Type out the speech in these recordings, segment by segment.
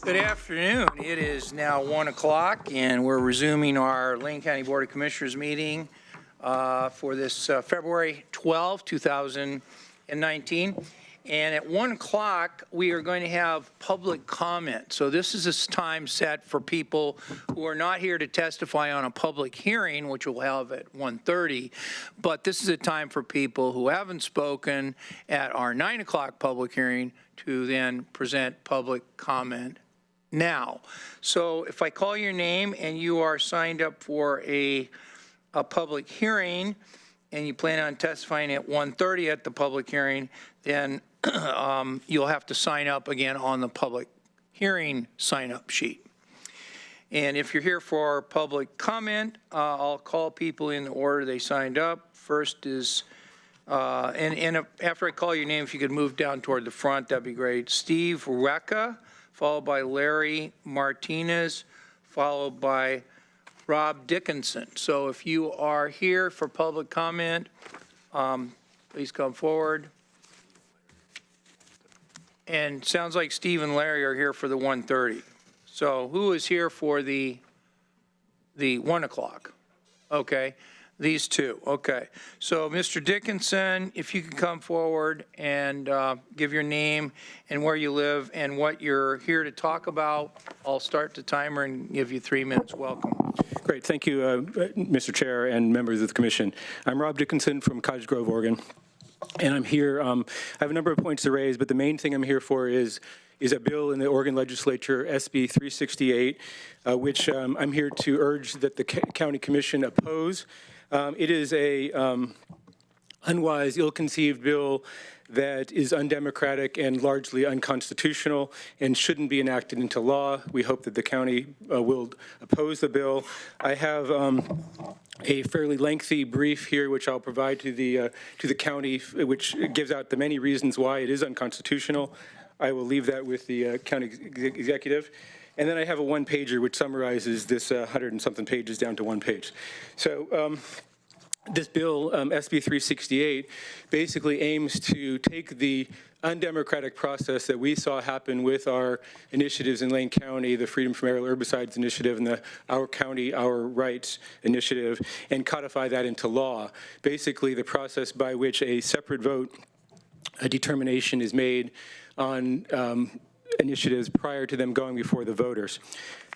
Good afternoon. It is now 1 o'clock, and we're resuming our Lane County Board of Commissioners meeting for this February 12, 2019. And at 1 o'clock, we are going to have public comment. So this is a time set for people who are not here to testify on a public hearing, which we'll have at 1:30. But this is a time for people who haven't spoken at our 9 o'clock public hearing to then present public comment now. So if I call your name and you are signed up for a public hearing and you plan on testifying at 1:30 at the public hearing, then you'll have to sign up again on the public hearing sign-up sheet. And if you're here for public comment, I'll call people in the order they signed up. First is, after I call your name, if you could move down toward the front, that'd be great. Steve Recca, followed by Larry Martinez, followed by Rob Dickinson. So if you are here for public comment, please come forward. And sounds like Steve and Larry are here for the 1:30. So who is here for the 1 o'clock? Okay, these two. Okay, so Mr. Dickinson, if you could come forward and give your name and where you live and what you're here to talk about, I'll start the timer and give you 3 minutes. Welcome. Great, thank you, Mr. Chair and members of the Commission. I'm Rob Dickinson from Cottage Grove, Oregon. And I'm here, I have a number of points to raise, but the main thing I'm here for is a bill in the Oregon Legislature, SB 368, which I'm here to urge that the County Commission oppose. It is a unwise, ill-conceived bill that is undemocratic and largely unconstitutional and shouldn't be enacted into law. We hope that the county will oppose the bill. I have a fairly lengthy brief here, which I'll provide to the county, which gives out the many reasons why it is unconstitutional. I will leave that with the county executive. And then I have a one-pager which summarizes this 100 and something pages down to one page. So this bill, SB 368, basically aims to take the undemocratic process that we saw happen with our initiatives in Lane County, the Freedom from Aerial Herbicides Initiative and the Our County, Our Rights Initiative, and codify that into law. Basically, the process by which a separate vote, a determination is made on initiatives prior to them going before the voters.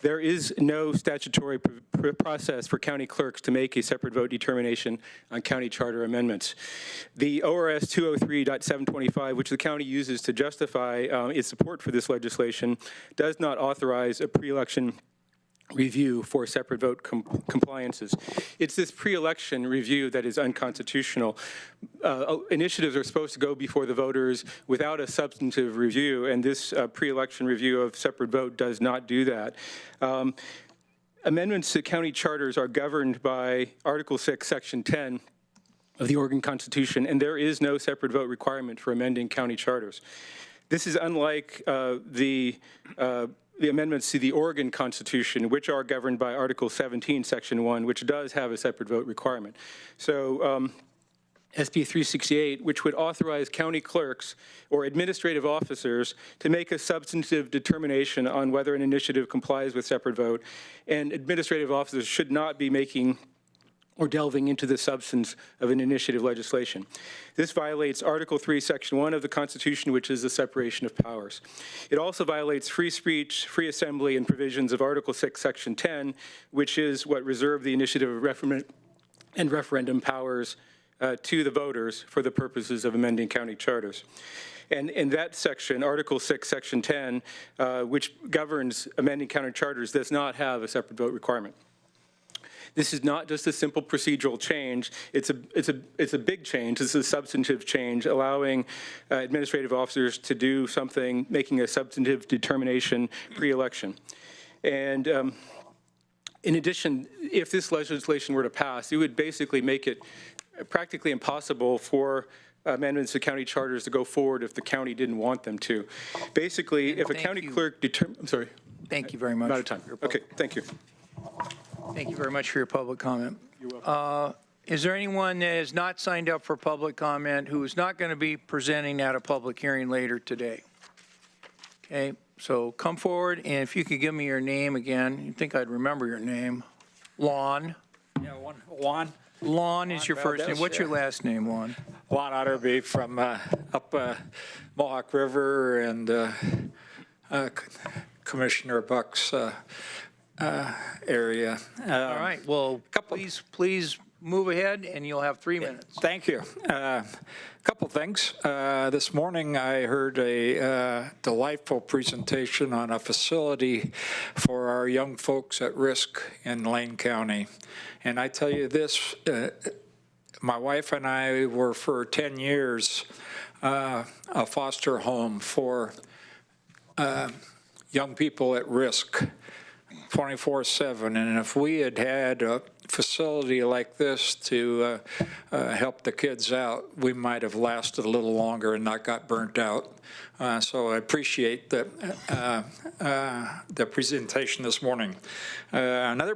There is no statutory process for county clerks to make a separate vote determination on county charter amendments. The ORS 203.725, which the county uses to justify its support for this legislation, does not authorize a pre-election review for separate vote compliances. It's this pre-election review that is unconstitutional. Initiatives are supposed to go before the voters without a substantive review, and this pre-election review of separate vote does not do that. Amendments to county charters are governed by Article 6, Section 10 of the Oregon Constitution, and there is no separate vote requirement for amending county charters. This is unlike the amendments to the Oregon Constitution, which are governed by Article 17, Section 1, which does have a separate vote requirement. So SB 368, which would authorize county clerks or administrative officers to make a substantive determination on whether an initiative complies with separate vote, and administrative officers should not be making or delving into the substance of an initiative legislation. This violates Article 3, Section 1 of the Constitution, which is the separation of powers. It also violates free speech, free assembly, and provisions of Article 6, Section 10, which is what reserve the initiative and referendum powers to the voters for the purposes of amending county charters. And in that section, Article 6, Section 10, which governs amending county charters, does not have a separate vote requirement. This is not just a simple procedural change. It's a big change. It's a substantive change, allowing administrative officers to do something, making a substantive determination pre-election. And in addition, if this legislation were to pass, it would basically make it practically impossible for amendments to county charters to go forward if the county didn't want them to. Basically, if a county clerk I'm sorry. Thank you very much. I'm out of time. Okay, thank you. Thank you very much for your public comment. You're welcome. Is there anyone that is not signed up for public comment who is not going to be presenting at a public hearing later today? Okay, So come forward, and if you could give me your name again, you'd think I'd remember your name. Lon. Yeah, Juan Lon is your first Valdez, name. What's your yeah. last name, Lon? Otterby from up Mohawk River and Commissioner Buck's area. All right, well, please move ahead, and you'll have 3 minutes. Thank you. Couple things. This morning I heard a delightful presentation on a facility for our young folks at risk in Lane County. And I tell you this, my wife and I were for 10 years a foster home for young people at risk 24/7. And if we had had a facility like this to help the kids out, we might have lasted a little longer and not got burnt out. So I appreciate the presentation this morning. Another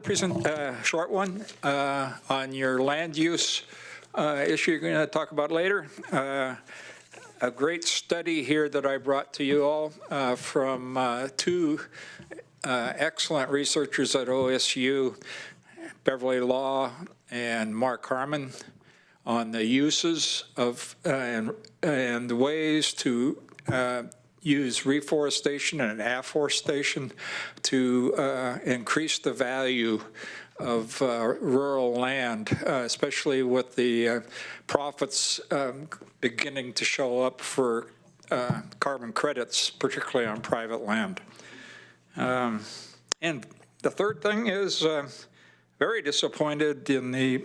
short one on your land use issue you're going to talk about later. A great study here that I brought to you all from two excellent researchers at OSU, Beverly Law and Mark Harmon, on the uses of and ways to use reforestation and afforestation to increase the value of rural land, especially with the profits beginning to show up for carbon credits, particularly on private land. And the third thing is very disappointed in the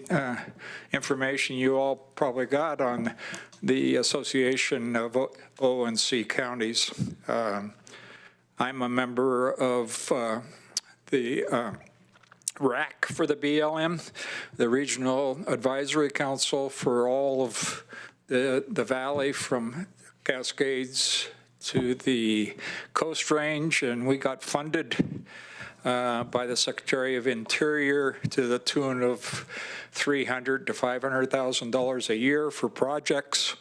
information you all probably got on the Association of O and C counties. I'm a member of the RAC for the BLM, the Regional Advisory Council for all of the valley from Cascades to the Coast Range, and we got funded by the Secretary of Interior to the tune of $300,000 to $500,000 a year for projects.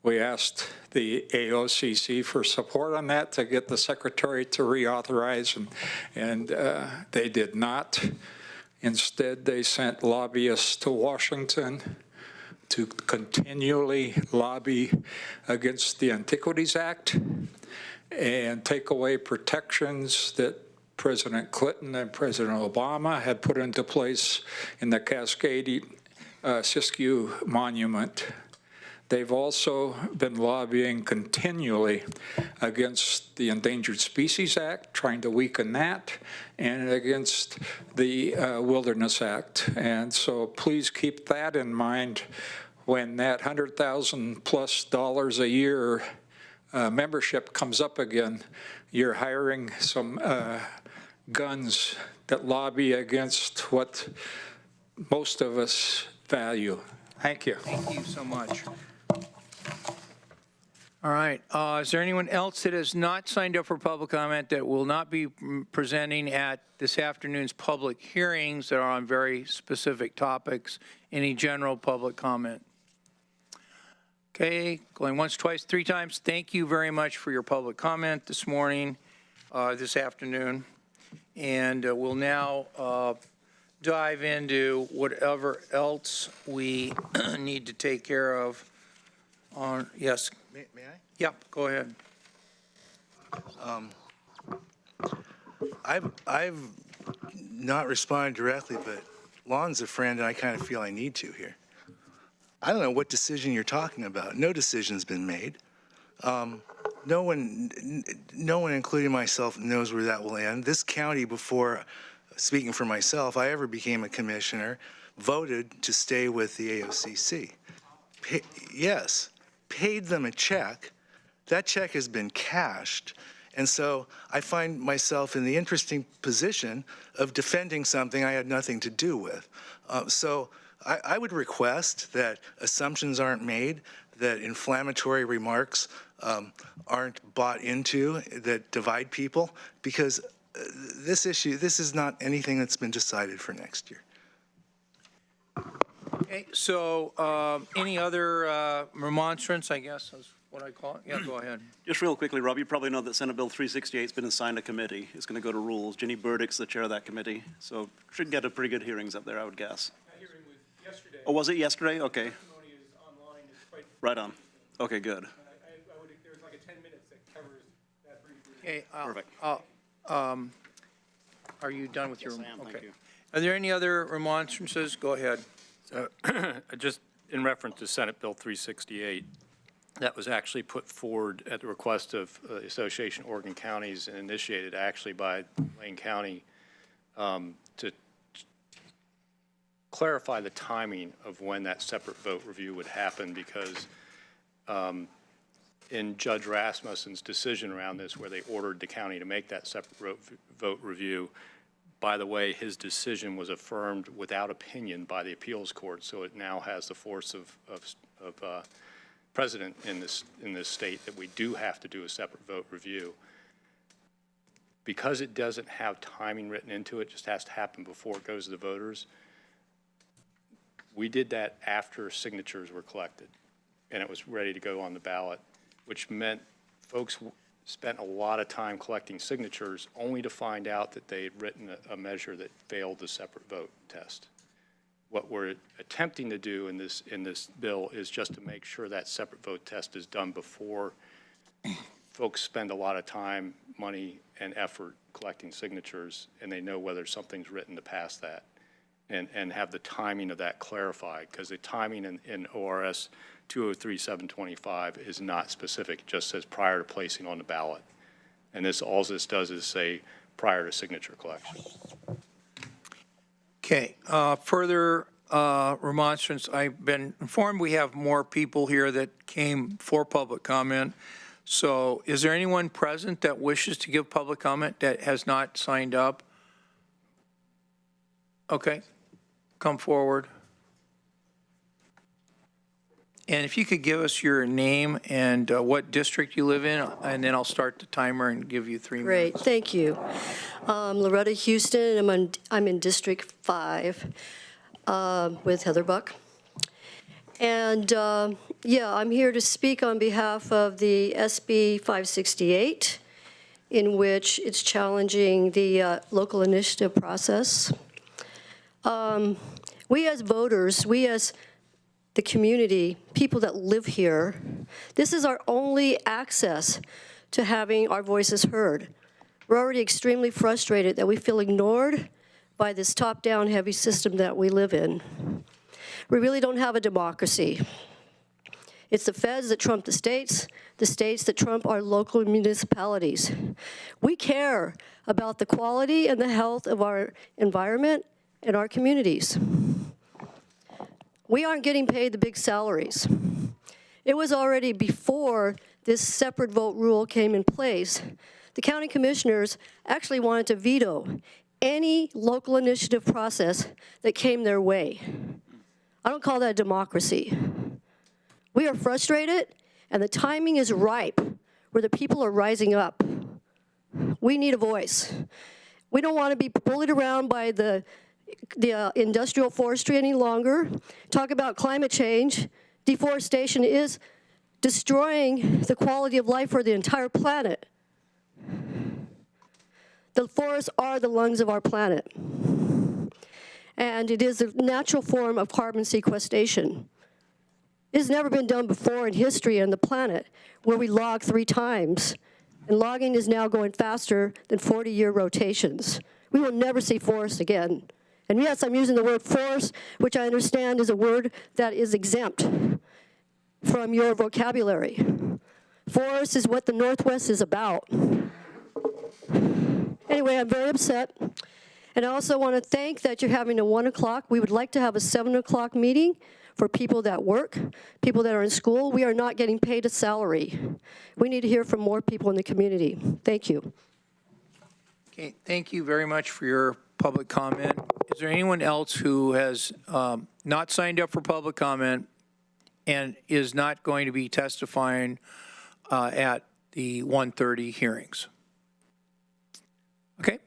We asked the AOCC for support on that to get the Secretary to reauthorize, and they did not. Instead, they sent lobbyists to Washington to continually lobby against the Antiquities Act and take away protections that President Clinton and President Obama had put into place in the Cascade Siskiyou Monument. They've also been lobbying continually against the Endangered Species Act, trying to weaken that, and against the Wilderness Act. And so please keep that in mind when that $100,000 plus a year membership comes up again. You're hiring some guns that lobby against what most of us value. Thank you. Thank you so much. All right. Is there anyone else that has not signed up for public comment that will not be presenting at this afternoon's public hearings that are on very specific topics? Any general public comment? Okay, going once, twice, three times. Thank you very much for your public comment this morning, this afternoon. And we'll now dive into whatever else we need to take care of. Yes. May I? Yep, go ahead. I've not responded directly, but Lon's a friend, and I kind of feel I need to here. I don't know what decision you're talking about. No decision's been made. No one, including myself, knows where that will end. This county, before speaking for myself, I ever became a commissioner, voted to stay with the AOCC. Paid them a check. That check has been cashed. And so I find myself in the interesting position of defending something I had nothing to do with. So I would request that assumptions aren't made, that inflammatory remarks aren't bought into, that divide people, because this is not anything that's been decided for next year. Okay, so any other remonstrance, I guess? what I call it? Yeah, go ahead. Just real quickly, Rob, you probably know that Senate Bill 368 has been assigned a committee. It's going to go to rules. Ginny Burdick's the chair of that committee, so should get a pretty good hearings up there, I would guess. Hearing was yesterday. Oh, was it yesterday? Okay, Testimony is online. It's quite, right on. Okay, good. I would, there's like a 10 minutes that covers that briefly. Okay, Perfect. are you done with your? Yes, I am. Thank Okay. you. Are there any other remonstrances? Go ahead. Just in reference to Senate Bill 368, that was actually put forward at the request of the Association of Oregon Counties and initiated actually by Lane County to clarify the timing of when that separate vote review would happen, because in Judge Rasmussen's decision around this, where they ordered the county to make that separate vote review, by the way, his decision was affirmed without opinion by the appeals court, so it now has the force of precedent in this state that we do have to do a separate vote review. Because it doesn't have timing written into it, just has to happen before it goes to the voters. We did that after signatures were collected, and it was ready to go on the ballot, which meant folks spent a lot of time collecting signatures only to find out that they had written a measure that failed the separate vote test. What we're attempting to do in this bill is just to make sure that separate vote test is done before folks spend a lot of time, money, and effort collecting signatures, and they know whether something's written to pass that, and have the timing of that clarified, because the timing in ORS 203-725 is not specific. It just says prior to placing on the ballot. And all this does is say prior to signature collection. Okay, further remonstrance. I've been informed we have more people here that came for public comment. So is there anyone present that wishes to give public comment that has not signed up? Okay, come forward. And if you could give us your name and what district you live in, and then I'll start the timer and give you 3 minutes. Great, thank you. Loretta Houston, I'm in District 5 with Heather Buck. And yeah, I'm here to speak on behalf of the SB 568, in which it's challenging the local initiative process. We as voters, we as the community, people that live here, this is our only access to having our voices heard. We're already extremely frustrated that we feel ignored by this top-down heavy system that we live in. We really don't have a democracy. It's the feds that trump the states that trump our local municipalities. We care about the quality and the health of our environment and our communities. We aren't getting paid the big salaries. It was already before this separate vote rule came in place. The county commissioners actually wanted to veto any local initiative process that came their way. I don't call that democracy. We are frustrated, and the timing is ripe, where the people are rising up. We need a voice. We don't want to be bullied around by the industrial forestry any longer. Talk about climate change. Deforestation is destroying the quality of life for the entire planet. The forests are the lungs of our planet. And it is a natural form of carbon sequestration. It's never been done before in history on the planet, where we log 3 times. And logging is now going faster than 40-year rotations. We will never see forests again. And yes, I'm using the word forest, which I understand is a word that is exempt from your vocabulary. Forest is what the Northwest is about. Anyway, I'm very upset. And I also want to thank that you're having a 1 o'clock. We would like to have a 7 o'clock meeting for people that work, people that are in school. We are not getting paid a salary. We need to hear from more people in the community. Thank you. Okay, thank you very much for your public comment. Is there anyone else who has not signed up for public comment and is not going to be testifying at the 1:30 hearings? Okay,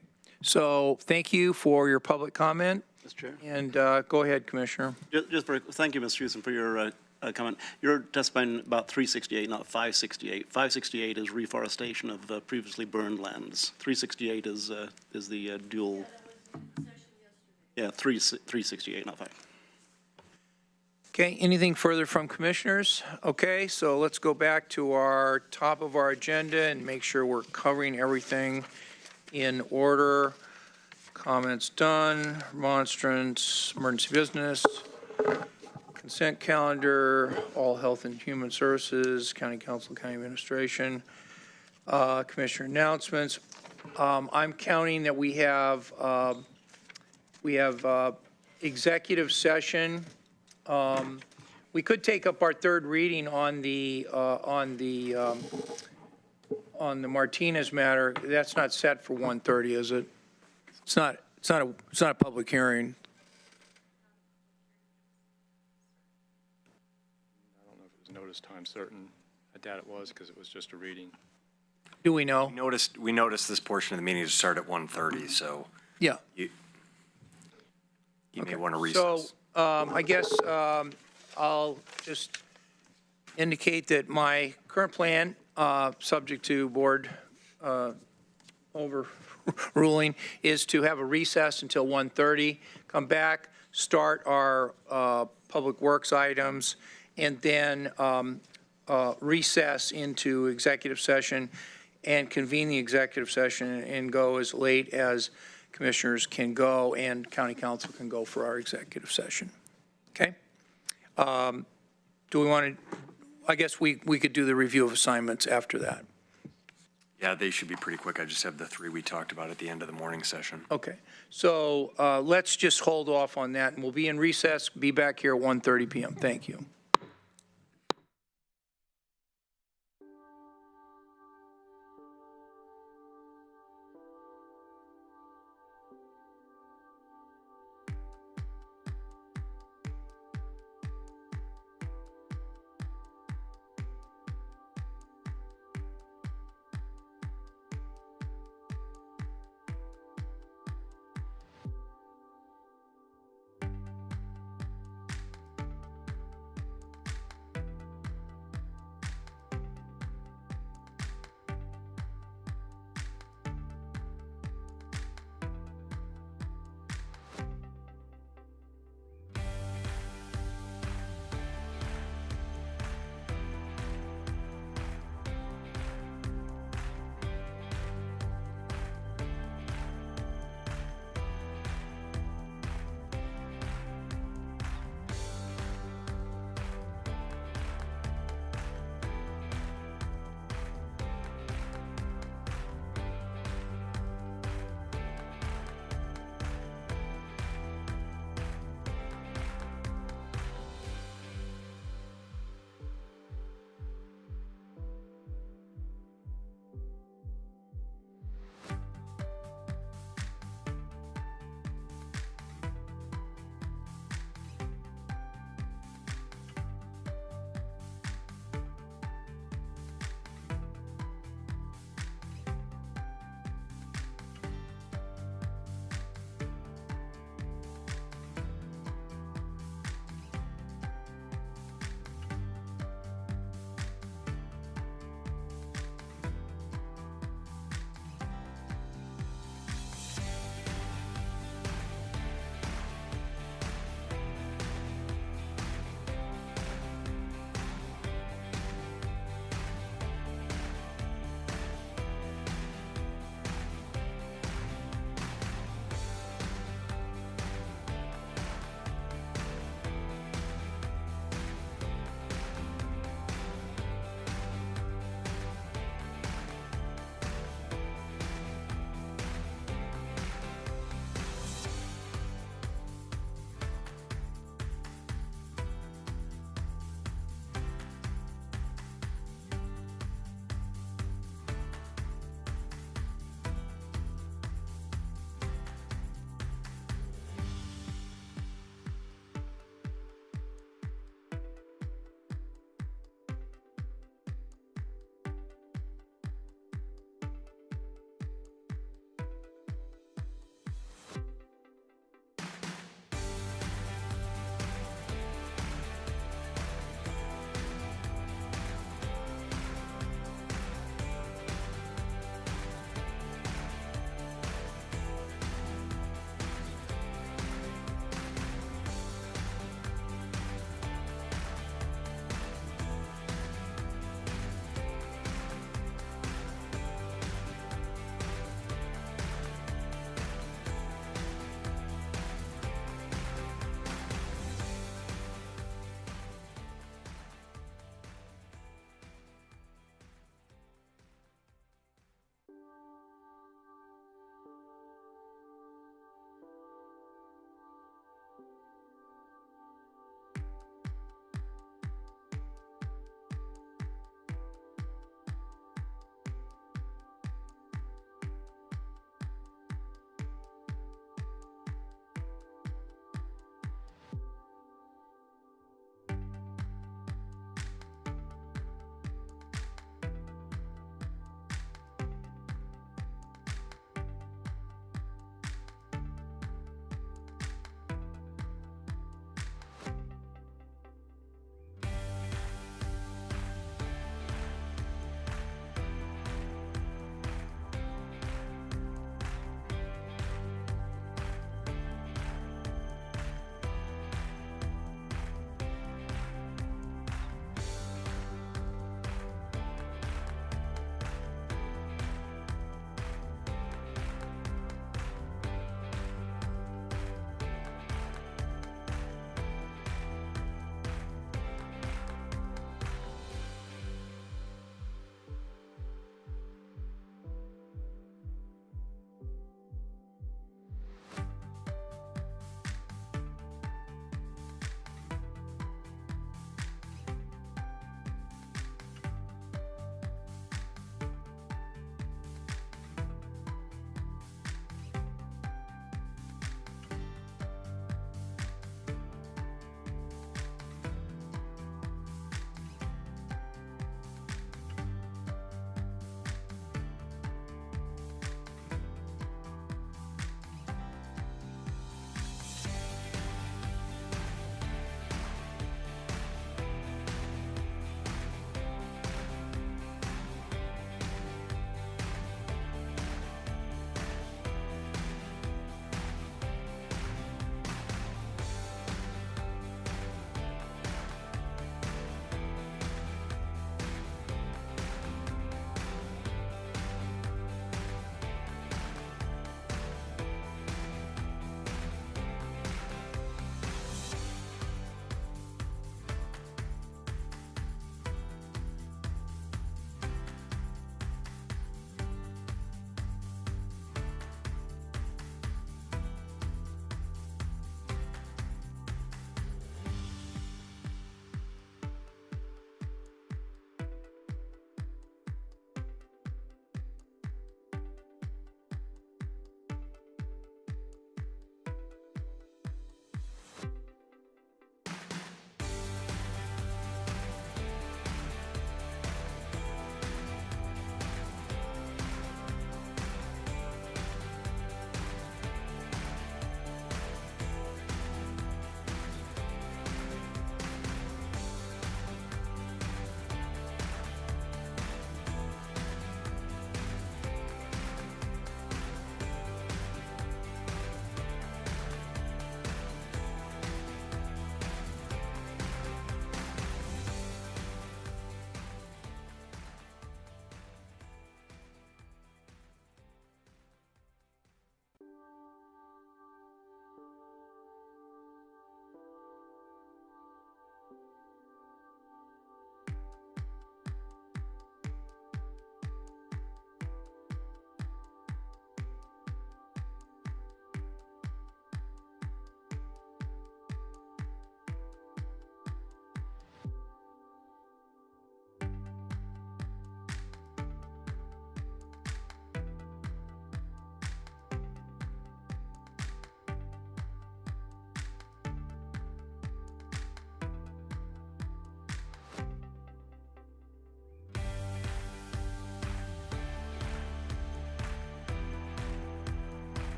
so thank you for your public comment. Mr. Chair. And go ahead, Commissioner. Thank you, Mr. Houston, for your comment. You're testifying about 368, not 568. 568 is reforestation of previously burned lands. 368 is the dual. Yeah, 368, not 5. Okay, anything further from commissioners? Okay, so let's go back to our top of our agenda and make sure we're covering everything in order. Comments done, remonstrance, emergency business, consent calendar, all health and human services, county council, county administration, commissioner announcements. I'm counting that we have executive session. We could take up our third reading on the Martinez matter. That's not set for 1:30, is it? It's not a public hearing. I don't know if it was notice time certain. I doubt it was because it was just a reading. Do we know? We noticed this portion of the meeting to start at 1:30, so Yeah. you may want to So recess. I guess I'll just indicate that my current plan, subject to board overruling, is to have a recess until 1:30, come back, start our public works items, and then recess into executive session and convene the executive session and go as late as commissioners can go and county council can go for our executive session. Okay? Do we want to, I guess we could do the review of assignments after that. Yeah, they should be pretty quick. I just have the 3 we talked about at the end of the morning session. Okay. So let's just hold off on that, and we'll be in recess, be back here at 1:30 p.m. Thank you.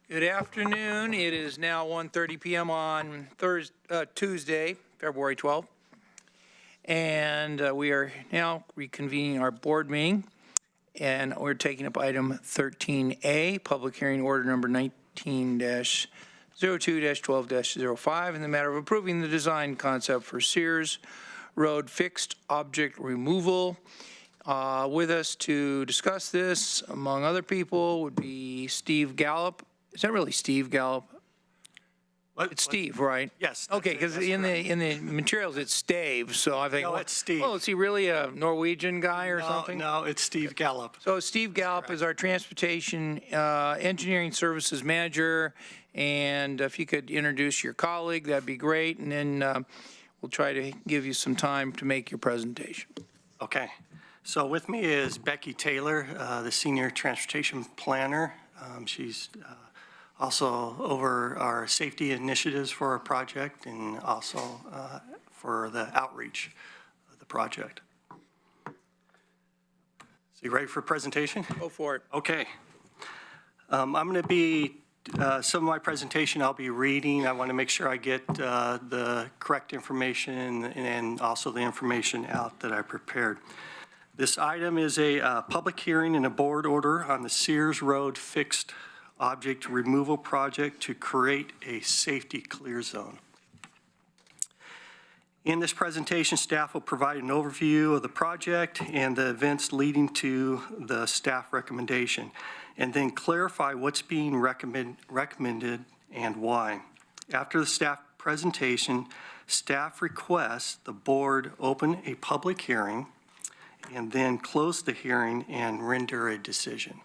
Good afternoon. It is now 1:30 PM on Tuesday, February 12th. And we are now reconvening our board meeting. And we're taking up item 13A, public hearing order number 19-02-12-05 in the matter of approving the design concept for Sears Road fixed object removal. With us to discuss this, among other people, would be Steve Gallup. Is that really Steve Gallup? It's Steve, right? Yes. Okay, because in the materials, it's Stave, so I think. No, it's Steve. Oh, is he really a Norwegian guy or No, something? no, it's Steve Gallup. So Steve Gallup is our Transportation Engineering Services Manager, and if you could introduce your colleague, that'd be great, and then we'll try to give you some time to make your presentation. Okay. So with me is Becky Taylor, the Senior Transportation Planner. She's also over our safety initiatives for our project and also for the outreach of the project. So you ready for presentation? Go for it. Okay. I'm going to be, some of my presentation I'll be reading. I want to make sure I get the correct information and also the information out that I prepared. This item is a public hearing and a board order on the Sears Road fixed object removal project to create a safety clear zone. In this presentation, staff will provide an overview of the project and the events leading to the staff recommendation, and then clarify what's being recommended and why. After the staff presentation, staff requests the board open a public hearing and then close the hearing and render a decision.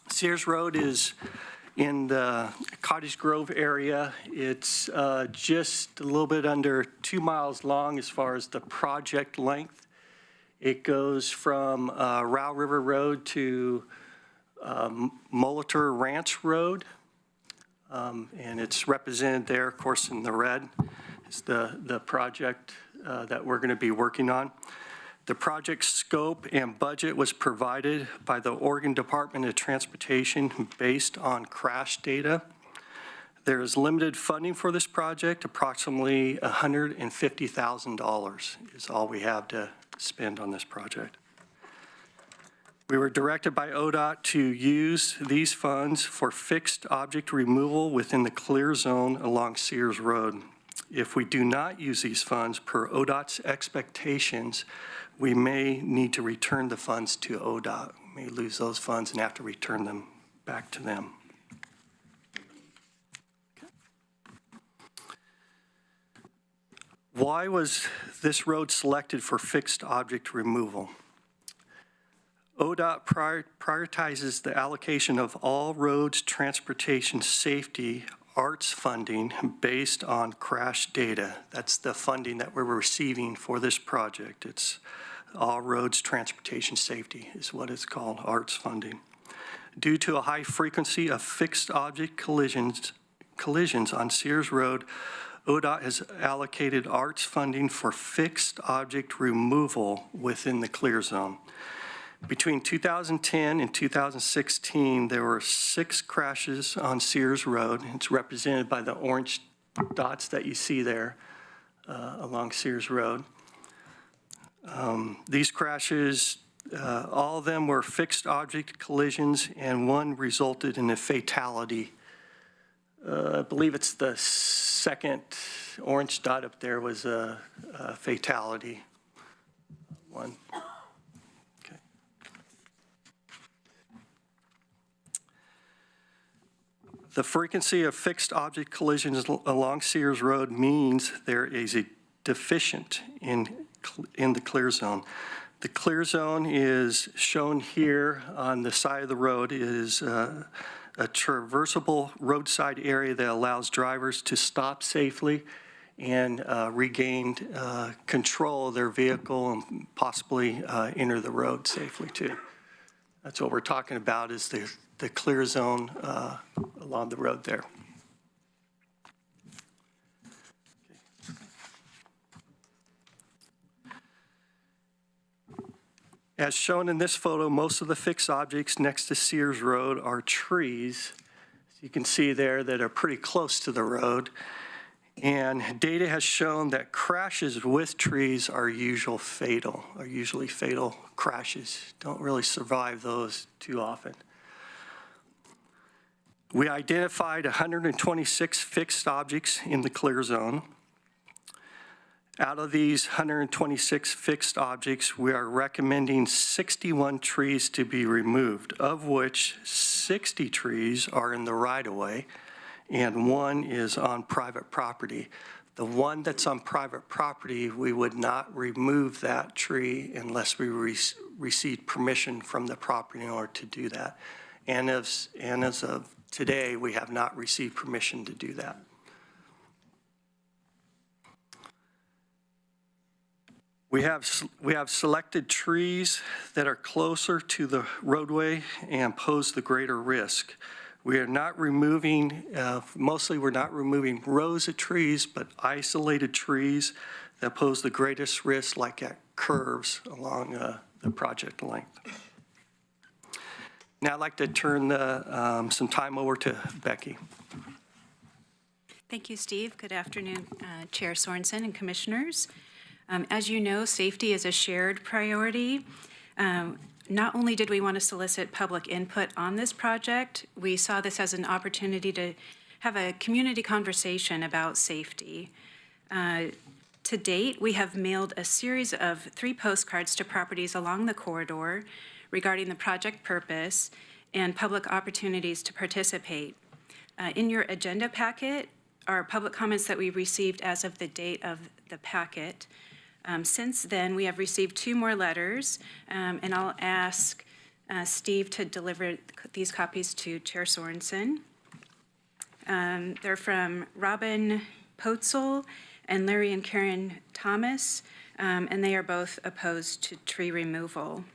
Sears Road is in the Cottage Grove area. It's just a little bit under 2 miles long as far as the project length. It goes from Row River Road to Molitor Ranch Road. And it's represented there, of course, in the red. It's the project that we're going to be working on. The project scope and budget was provided by the Oregon Department of Transportation based on crash data. There is limited funding for this project. Approximately $150,000 is all we have to spend on this project. We were directed by ODOT to use these funds for fixed object removal within the clear zone along Sears Road. If we do not use these funds per ODOT's expectations, we may need to return the funds to ODOT. We may lose those funds and have to return them back to them. Why was this road selected for fixed object removal? ODOT prioritizes the allocation of all roads transportation safety arts funding based on crash data. That's the funding that we're receiving for this project. It's all roads transportation safety is what it's called, arts funding. Due to a high frequency of fixed object collisions on Sears Road, ODOT has allocated arts funding for fixed object removal within the clear zone. Between 2010 and 2016, there were 6 crashes on Sears Road. It's represented by the orange dots that you see there along Sears Road. These crashes, all of them were fixed object collisions, and one resulted in a fatality. I believe it's the second orange dot up there was a fatality one. The frequency of fixed object collisions along Sears Road means there is a deficient in the clear zone. The clear zone is shown here on the side of the road. It is a traversable roadside area that allows drivers to stop safely and regain control of their vehicle and possibly enter the road safely too. That's what we're talking about, is the clear zone along the road there. As shown in this photo, most of the fixed objects next to Sears Road are trees. You can see there that are pretty close to the road. And data has shown that crashes with trees are usually fatal crashes. Don't really survive those too often. We identified 126 fixed objects in the clear zone. Out of these 126 fixed objects, we are recommending 61 trees to be removed, of which 60 trees are in the right-of-way and 1 is on private property. The one that's on private property, we would not remove that tree unless we receive permission from the property owner to do that. And as of today, we have not received permission to do that. We have selected trees that are closer to the roadway and pose the greater risk. We are not removing, mostly we're not removing rows of trees, but isolated trees that pose the greatest risk, like at curves along the project length. Now I'd like to turn some time over to Becky. Thank you, Steve. Good afternoon, Chair Sorensen and Commissioners. As you know, safety is a shared priority. Not only did we want to solicit public input on this project, we saw this as an opportunity to have a community conversation about safety. To date, we have mailed a series of 3 postcards to properties along the corridor regarding the project purpose and public opportunities to participate. In your agenda packet are public comments that we received as of the date of the packet. Since then, we have received 2 more letters, and I'll ask Steve to deliver these copies to Chair Sorensen. They're from Robin Potzel and Larry and Karen Thomas, and they are both opposed to tree removal.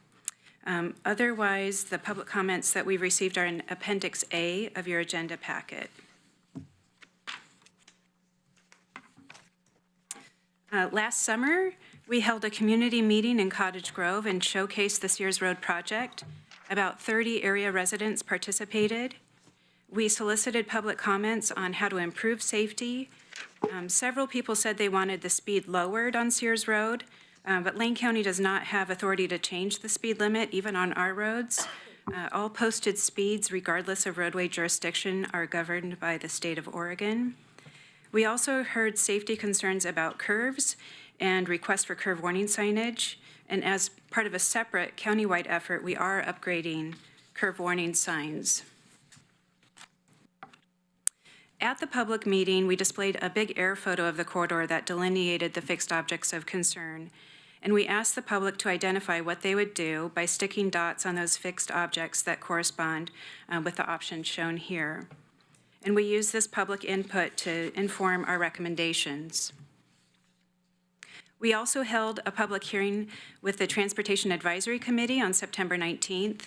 Otherwise, the public comments that we've received are in Appendix A of your agenda packet. Last summer, we held a community meeting in Cottage Grove and showcased the Sears Road project. About 30 area residents participated. We solicited public comments on how to improve safety. Several people said they wanted the speed lowered on Sears Road, but Lane County does not have authority to change the speed limit, even on our roads. All posted speeds, regardless of roadway jurisdiction, are governed by the state of Oregon. We also heard safety concerns about curves and requests for curve warning signage. And as part of a separate countywide effort, we are upgrading curve warning signs. At the public meeting, we displayed a big air photo of the corridor that delineated the fixed objects of concern. And we asked the public to identify what they would do by sticking dots on those fixed objects that correspond with the options shown here. And we use this public input to inform our recommendations. We also held a public hearing with the Transportation Advisory Committee on September 19th.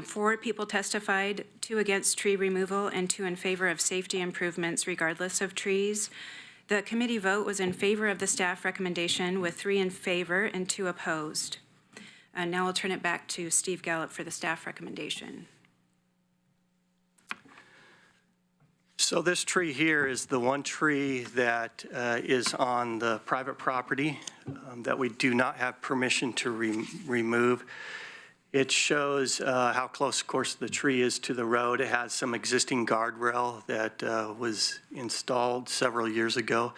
4 people testified, 2 against tree removal and 2 in favor of safety improvements regardless of trees. The committee vote was in favor of the staff recommendation with 3 in favor and 2 opposed. Now I'll turn it back to Steve Gallup for the staff recommendation. So this tree here is the one tree that is on the private property that we do not have permission to remove. It shows how close, of course, the tree is to the road. It has some existing guardrail that was installed several years ago.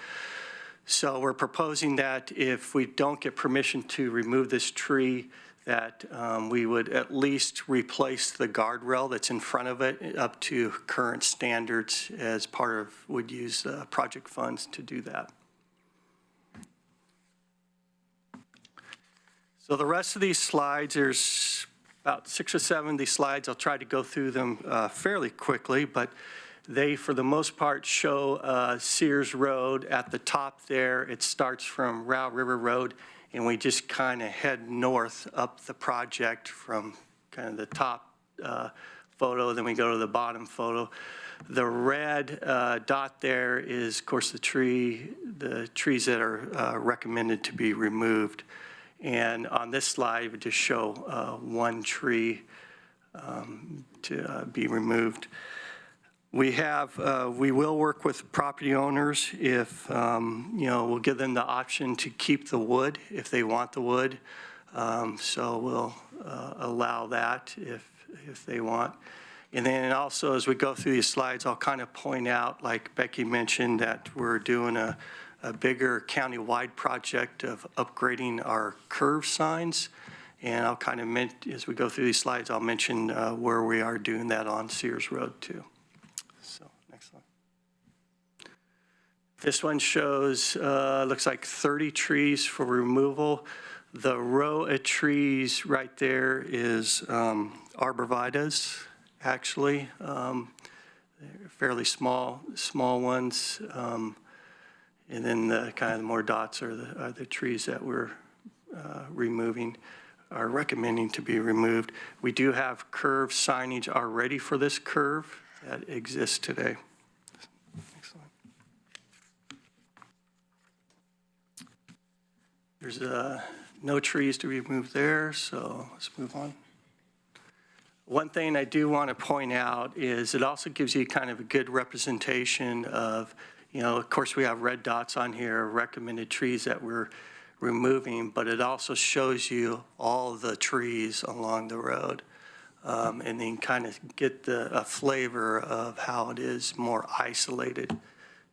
So we're proposing that if we don't get permission to remove this tree, that we would at least replace the guardrail that's in front of it up to current standards as part of, would use project funds to do that. So the rest of these slides, there's about 6 or 7 of these slides. I'll try to go through them fairly quickly, but they, for the most part, show Sears Road. At the top there, it starts from Row River Road, and we just kind of head north up the project from kind of the top photo, then we go to the bottom photo. The red dot there is, of course, the trees that are recommended to be removed. And on this slide, we just show one tree to be removed. We will work with property owners if, we'll give them the option to keep the wood if they want the wood. So we'll allow that if they want. And then also, as we go through these slides, I'll kind of point out, like Becky mentioned, that we're doing a bigger county-wide project of upgrading our curve signs. And I'll kind of, as we go through these slides, I'll mention where we are doing that on Sears Road too. So, next slide. This one shows, looks like 30 trees for removal. The row of trees right there is arborvitaes, actually. They're fairly small ones. And then the kind of the more dots are the trees that we're recommending to be removed. We do have curve signage already for this curve that exists today. Next slide. There's no trees to be removed there, so let's move on. One thing I do want to point out is it also gives you kind of a good representation of, of course we have red dots on here, recommended trees that we're removing, but it also shows you all the trees along the road. And then kind of get a flavor of how it is more isolated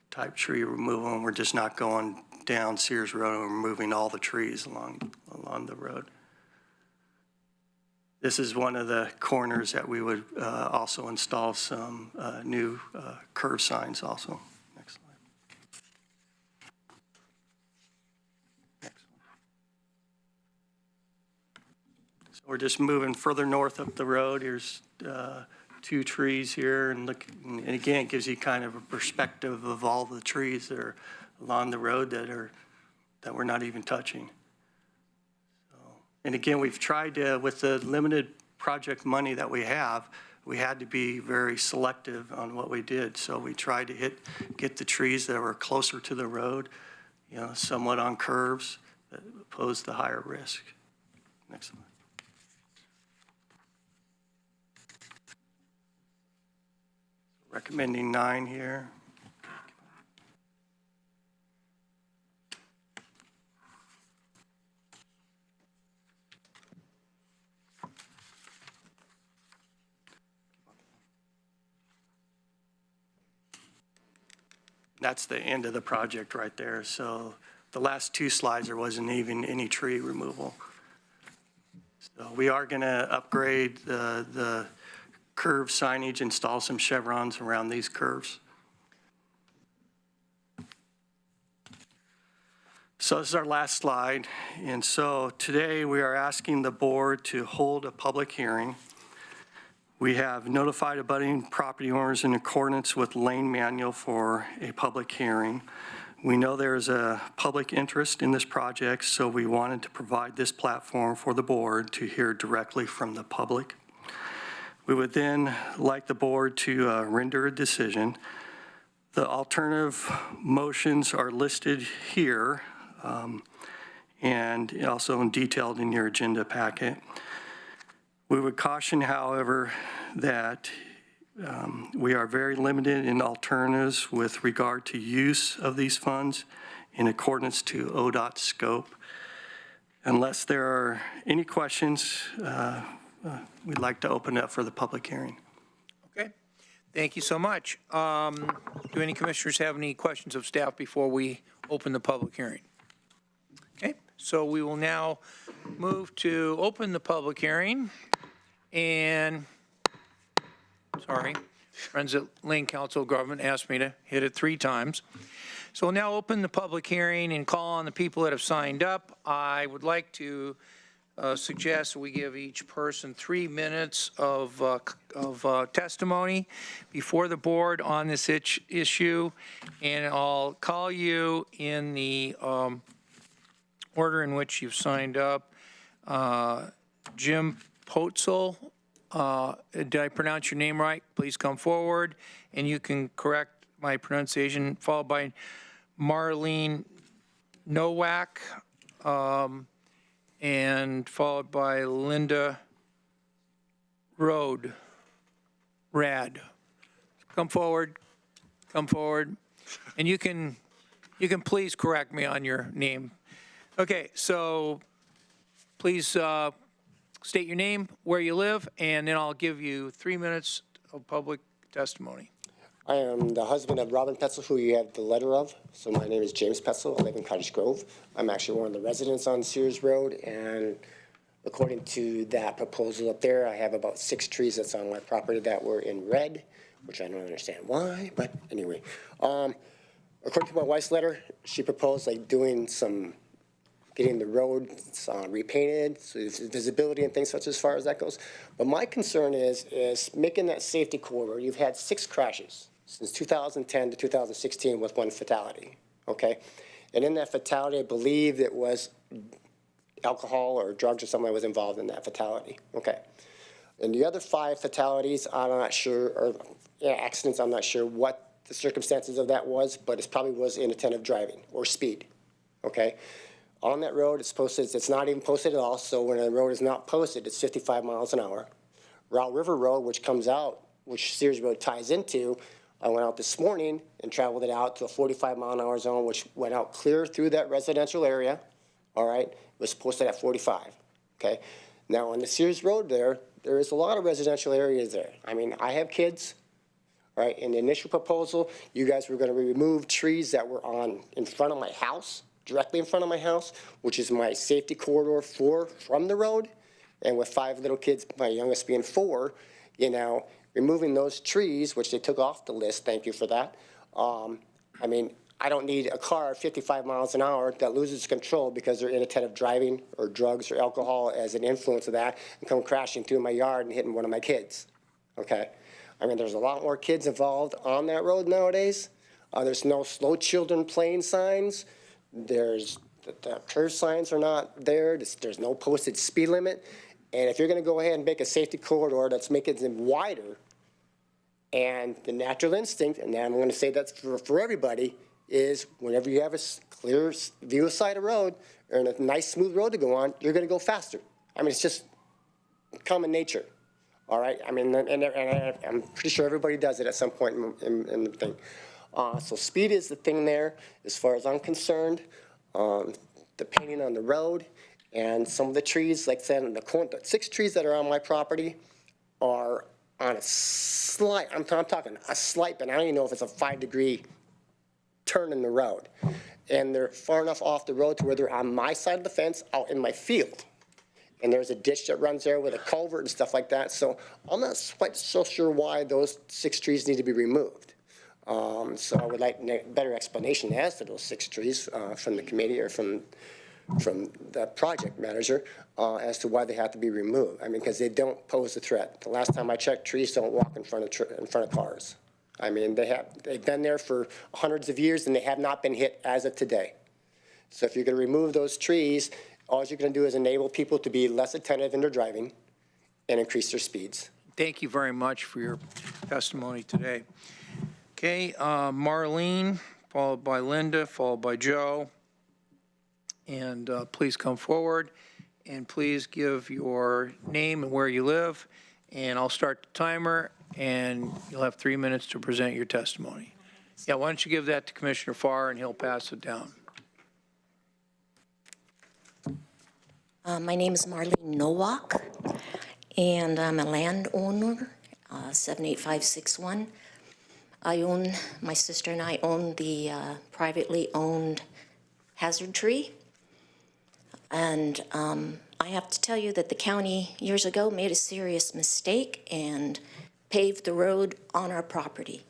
type tree removal, and we're just not going down Sears Road and removing all the trees along the road. This is one of the corners that we would also install some new curve signs also. Next slide. Next one. So we're just moving further north up the road. Here's 2 trees here, and look, and again, it gives you kind of a perspective of all the trees that are along the road that we're not even touching. And again, we've tried to, with the limited project money that we have, we had to be very selective on what we did. So we tried to get the trees that were closer to the road, somewhat on curves that pose the higher risk. Next one. Recommending 9 here. That's the end of the project right there. So the last 2 slides, there wasn't even any tree removal. So we are going to upgrade the curve signage, install some chevrons around these curves. So this is our last slide. And so today we are asking the board to hold a public hearing. We have notified abutting property owners in accordance with Lane Manual for a public hearing. We know there is a public interest in this project, so we wanted to provide this platform for the board to hear directly from the public. We would then like the board to render a decision. The alternative motions are listed here and also detailed in your agenda packet. We would caution, however, that we are very limited in alternatives with regard to use of these funds in accordance to ODOT scope. Unless there are any questions, we'd like to open it up for the public hearing. Okay, thank you so much. Do any commissioners have any questions of staff before we open the public hearing? Okay, so we will now move to open the public hearing. And, sorry, friends at Lane Council of Government asked me to hit it 3 times. So we'll now open the public hearing and call on the people that have signed up. I would like to suggest we give each person 3 minutes of testimony before the board on this issue. And I'll call you in the order in which you've signed up. Jim Potzel, did I pronounce your name right? Please come forward, and you can correct my pronunciation, followed by Marlene Nowak, and followed by Linda Rad. Come forward, and you can please correct me on your name. Okay, so please state your name, where you live, and then I'll give you 3 minutes of public testimony. I am the husband of Robin Petzel, who you have the letter of. So my name is James Petzel. I live in Cottage Grove. I'm actually one of the residents on Sears Road, and according to that proposal up there, I have about 6 trees that's on my property that were in red, which I don't understand why, but anyway. According to my wife's letter, she proposed like getting the road repainted, so there's visibility and things such as far as that goes. But my concern is making that safety corridor. You've had 6 crashes since 2010 to 2016 with 1 fatality, okay? And in that fatality, I believe it was alcohol or drugs or something that was involved in that fatality, okay? And the other 5 fatalities, I'm not sure, or accidents, I'm not sure what the circumstances of that was, but it probably was inattentive driving or speed, okay? On that road, it's not even posted at all, so when a road is not posted, it's 55 miles an hour. Route River Road, which comes out, which Sears Road ties into, I went out this morning and traveled it out to a 45-mile-an-hour zone, which went out clear through that residential area, all right? It was posted at 45, okay? Now, on the Sears Road there is a lot of residential areas there. I mean, I have kids, all right? In the initial proposal, you guys were gonna remove trees that were in front of my house, directly in front of my house, which is my safety corridor from the road. And with 5 little kids, my youngest being 4, removing those trees, which they took off the list, thank you for that. I mean, I don't need a car at 55 miles an hour that loses control because they're inattentive driving or drugs or alcohol as an influence of that and come crashing through my yard and hitting one of my kids, okay? I mean, there's a lot more kids involved on that road nowadays. There's no slow children playing signs. The curve signs are not there. There's no posted speed limit. And if you're going to go ahead and make a safety corridor that's making them wider, and the natural instinct, and I'm going to say that's for everybody, is whenever you have a clear view of sight of road or a nice smooth road to go on, you're going to go faster. I mean, it's just common nature. All right. I mean, and I'm pretty sure everybody does it at some point in the thing. So speed is the thing there, as far as I'm concerned. The painting on the road and some of the trees, like I said, in the 6 trees that are on my property are on a slight, I'm talking a slight, but I don't even know if it's a 5-degree turn in the road. And they're far enough off the road to where they're on my side of the fence out in my field. And there's a ditch that runs there with a culvert and stuff like that. So I'm not quite so sure why those 6 trees need to be removed. So I would like a better explanation as to those 6 trees from the committee or from the project manager as to why they have to be removed. I mean, because they don't pose a threat. The last time I checked, trees don't walk in front of cars. I mean, they've been there for hundreds of years and they have not been hit as of today. So if you're going to remove those trees, all you're going to do is enable people to be less attentive in their driving and increase their speeds. Thank you very much for your testimony today. Okay, Marlene, followed by Linda, followed by Joe. And please come forward and please give your name and where you live. And I'll start the timer and you'll have 3 minutes to present your testimony. Yeah, why don't you give that to Commissioner Farr and he'll pass it down. My name is Marlene Nowak, and I'm a landowner, 78561. My sister and I own the privately owned hazard tree. And I have to tell you that the county years ago made a serious mistake and paved the road on our property.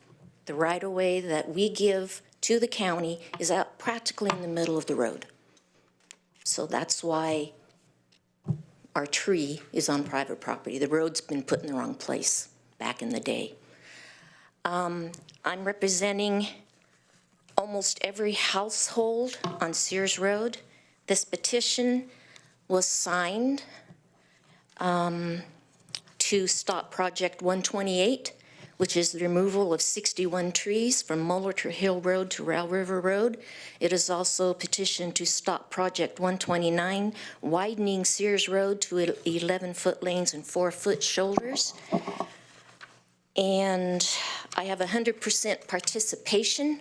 The right-of-way that we give to the county is out practically in the middle of the road. So that's why our tree is on private property. The road's been put in the wrong place back in the day. I'm representing almost every household on Sears Road. This petition was signed to stop Project 128, which is the removal of 61 trees from Molitor Hill Road to Row River Road. It is also a petition to stop Project 129, widening Sears Road to 11-foot lanes and 4-foot shoulders. And I have 100% participation.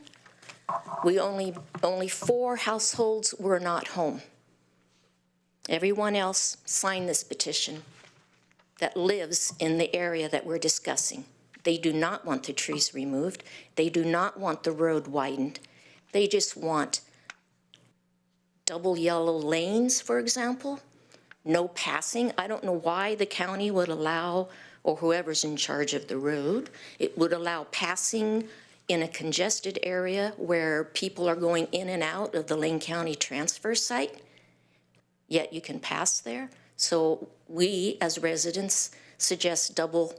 Only 4 households were not home. Everyone else signed this petition that lives in the area that we're discussing. They do not want the trees removed. They do not want the road widened. They just want double yellow lanes, for example, no passing. I don't know why the county would allow, or whoever's in charge of the road, it would allow passing in a congested area where people are going in and out of the Lane County transfer site, yet you can pass there. So we, as residents, suggest double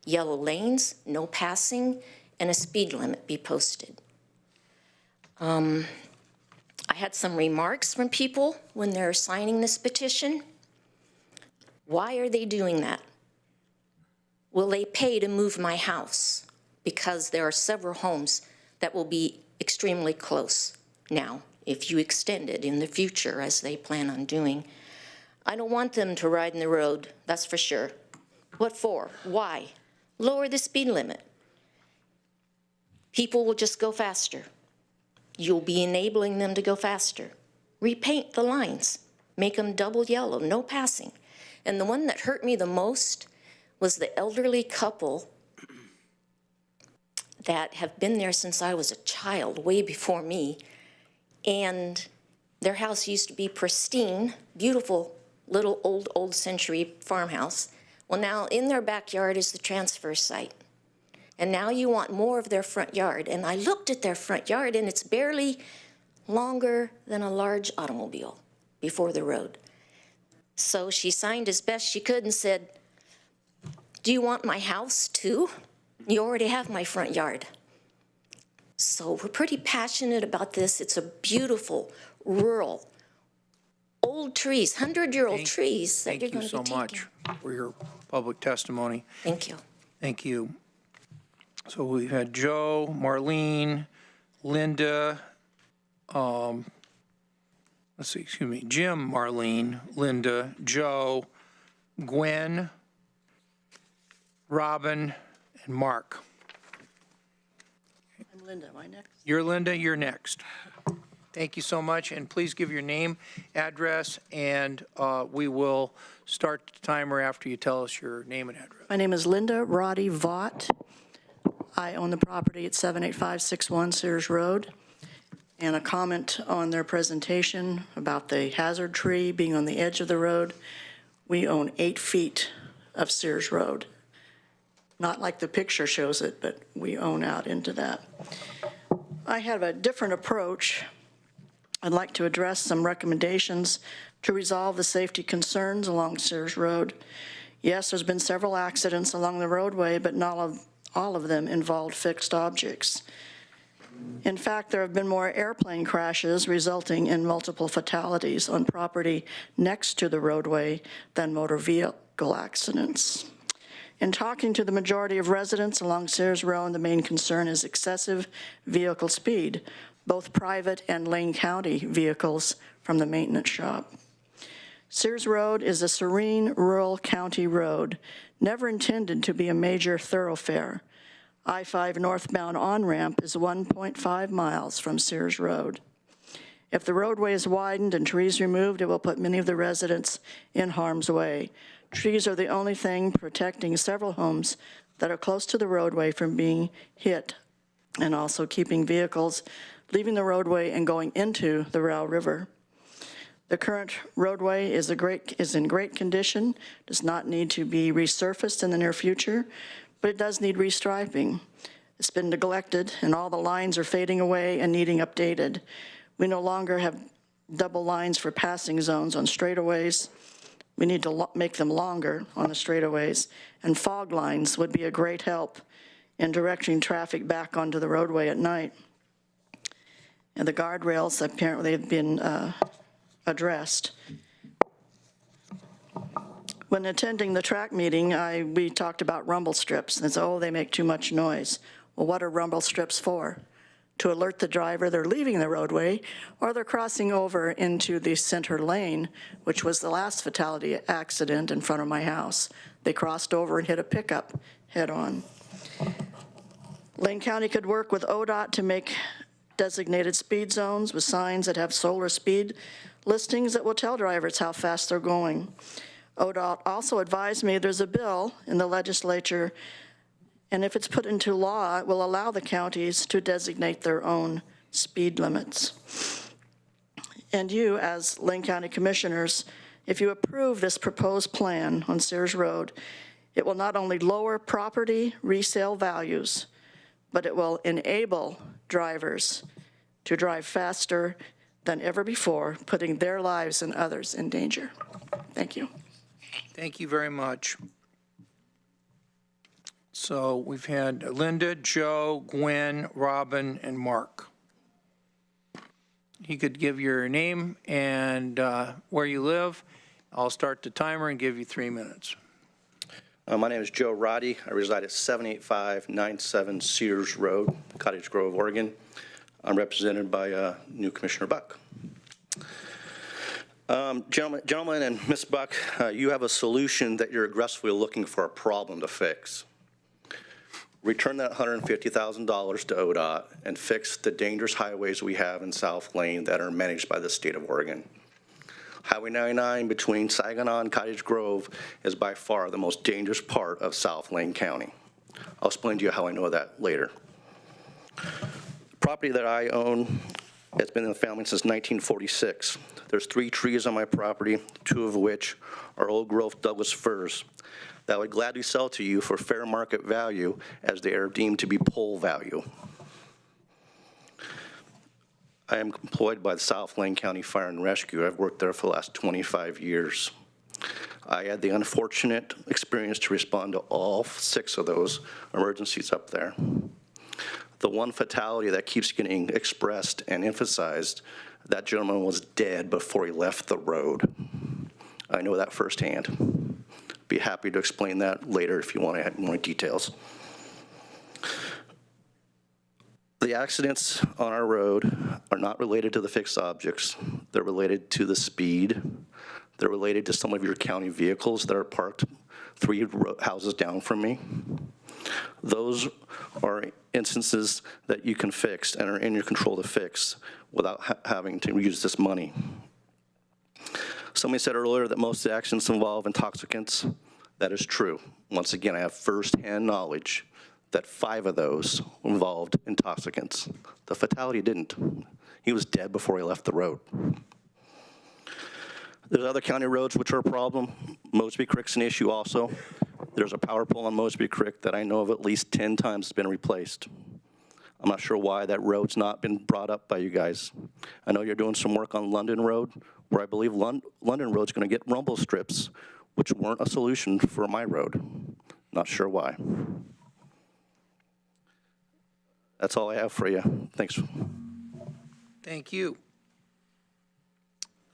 yellow lanes, no passing, and a speed limit be posted. I had some remarks from people when they're signing this petition. Why are they doing that? Will they pay to move my house? Because there are several homes that will be extremely close now, if you extend it in the future, as they plan on doing. I don't want them to ride in the road, that's for sure. What for? Why? Lower the speed limit. People will just go faster. You'll be enabling them to go faster. Repaint the lines, make them double yellow, no passing. And the one that hurt me the most was the elderly couple that have been there since I was a child, way before me. And their house used to be pristine, beautiful, little old century farmhouse. Well, now in their backyard is the transfer site. And now you want more of their front yard. And I looked at their front yard, and it's barely longer than a large automobile before the road. So she signed as best she could and said, do you want my house too? You already have my front yard. So we're pretty passionate about this. It's a beautiful, rural, old trees, 100-year-old trees that you're going to be taking. Thank you so much for your public testimony. Thank you. Thank you. So we've had Joe, Marlene, Linda, Jim, Marlene, Linda, Joe, Gwen, Robin, and Mark. I'm Linda, am I next? You're Linda, you're next. Thank you so much, and please give your name, address, and we will start the timer after you tell us your name and address. My name is Linda Roddy Vaught. I own the property at 78561 Sears Road. And a comment on their presentation about the hazard tree being on the edge of the road. We own 8 feet of Sears Road. Not like the picture shows it, but we own out into that. I have a different approach. I'd like to address some recommendations to resolve the safety concerns along Sears Road. Yes, there's been several accidents along the roadway, but not all of them involved fixed objects. In fact, there have been more airplane crashes resulting in multiple fatalities on property next to the roadway than motor vehicle accidents. In talking to the majority of residents along Sears Road, the main concern is excessive vehicle speed, both private and Lane County vehicles from the maintenance shop. Sears Road is a serene rural county road, never intended to be a major thoroughfare. I-5 northbound on-ramp is 1.5 miles from Sears Road. If the roadway is widened and trees removed, it will put many of the residents in harm's way. Trees are the only thing protecting several homes that are close to the roadway from being hit, and also keeping vehicles leaving the roadway and going into the Row River. The current roadway is in great condition, does not need to be resurfaced in the near future, but it does need restriping. It's been neglected, and all the lines are fading away and needing updated. We no longer have double lines for passing zones on straightaways. We need to make them longer on the straightaways, and fog lines would be a great help in directing traffic back onto the roadway at night. And the guardrails apparently have been addressed. When attending the track meeting, we talked about rumble strips, and it's, oh, they make too much noise. Well, what are rumble strips for? To alert the driver they're leaving the roadway, or they're crossing over into the center lane, which was the last fatality accident in front of my house. They crossed over and hit a pickup head-on. Lane County could work with ODOT to make designated speed zones with signs that have solar speed listings that will tell drivers how fast they're going. ODOT also advised me there's a bill in the legislature, and if it's put into law, it will allow the counties to designate their own speed limits. And you, as Lane County Commissioners, if you approve this proposed plan on Sears Road, it will not only lower property resale values, but it will enable drivers to drive faster than ever before, putting their lives and others in danger. Thank you. Thank you very much. So we've had Linda, Joe, Gwen, Robin, and Mark. You could give your name and where you live. I'll start the timer and give you 3 minutes. My name is Joe Roddy. I reside at 78597 Sears Road, Cottage Grove, Oregon. I'm represented by new Commissioner Buck. Gentlemen and Ms. Buck, you have a solution that you're aggressively looking for a problem to fix. Return that $150,000 to ODOT and fix the dangerous highways we have in South Lane that are managed by the state of Oregon. Highway 99 between Saginaw and Cottage Grove is by far the most dangerous part of South Lane County. I'll explain to you how I know that later. The property that I own has been in the family since 1946. There's 3 trees on my property, 2 of which are old growth Douglas firs that I would gladly sell to you for fair market value as they are deemed to be pole value. I am employed by the South Lane County Fire and Rescue. I've worked there for the last 25 years. I had the unfortunate experience to respond to all 6 of those emergencies up there. The one fatality that keeps getting expressed and emphasized, that gentleman was dead before he left the road. I know that firsthand. Be happy to explain that later if you want to add more details. The accidents on our road are not related to the fixed objects. They're related to the speed. They're related to some of your county vehicles that are parked 3 houses down from me. Those are instances that you can fix and are in your control to fix without having to use this money. Somebody said earlier that most of the accidents involve intoxicants. That is true. Once again, I have firsthand knowledge that 5 of those involved intoxicants. The fatality didn't. He was dead before he left the road. There's other county roads which are a problem. Mosby Creek's an issue also. There's a power pole on Mosby Creek that I know of at least 10 times has been replaced. I'm not sure why that road's not been brought up by you guys. I know you're doing some work on London Road, where I believe London Road's gonna get rumble strips, which weren't a solution for my road. Not sure why. That's all I have for you. Thanks. Thank you.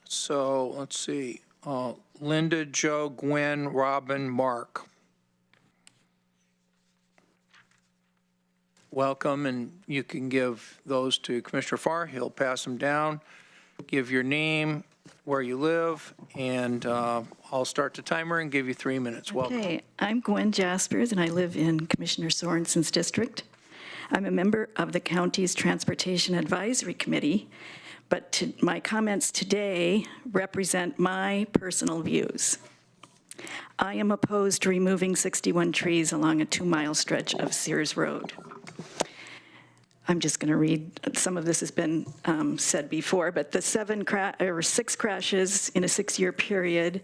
So let's see. Linda, Joe, Gwen, Robin, Mark. Welcome, and you can give those to Commissioner Farr. He'll pass them down. Give your name, where you live, and I'll start the timer and give you 3 minutes. Welcome. Okay, I'm Gwen Jaspers, and I live in Commissioner Sorensen's district. I'm a member of the county's Transportation Advisory Committee, but my comments today represent my personal views. I am opposed to removing 61 trees along a 2-mile stretch of Sears Road. I'm just going to read, some of this has been said before, but the 6 crashes in a 6-year period,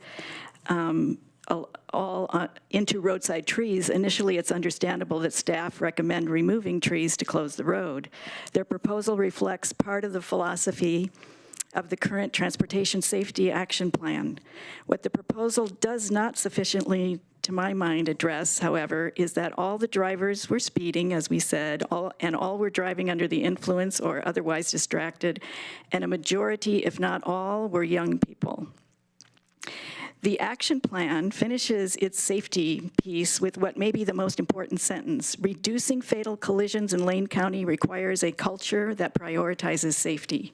all into roadside trees. Initially, it's understandable that staff recommend removing trees to close the road. Their proposal reflects part of the philosophy of the current Transportation Safety Action Plan. What the proposal does not sufficiently, to my mind, address, however, is that all the drivers were speeding, as we said, all were driving under the influence or otherwise distracted, and a majority, if not all, were young people. The action plan finishes its safety piece with what may be the most important sentence. Reducing fatal collisions in Lane County requires a culture that prioritizes safety.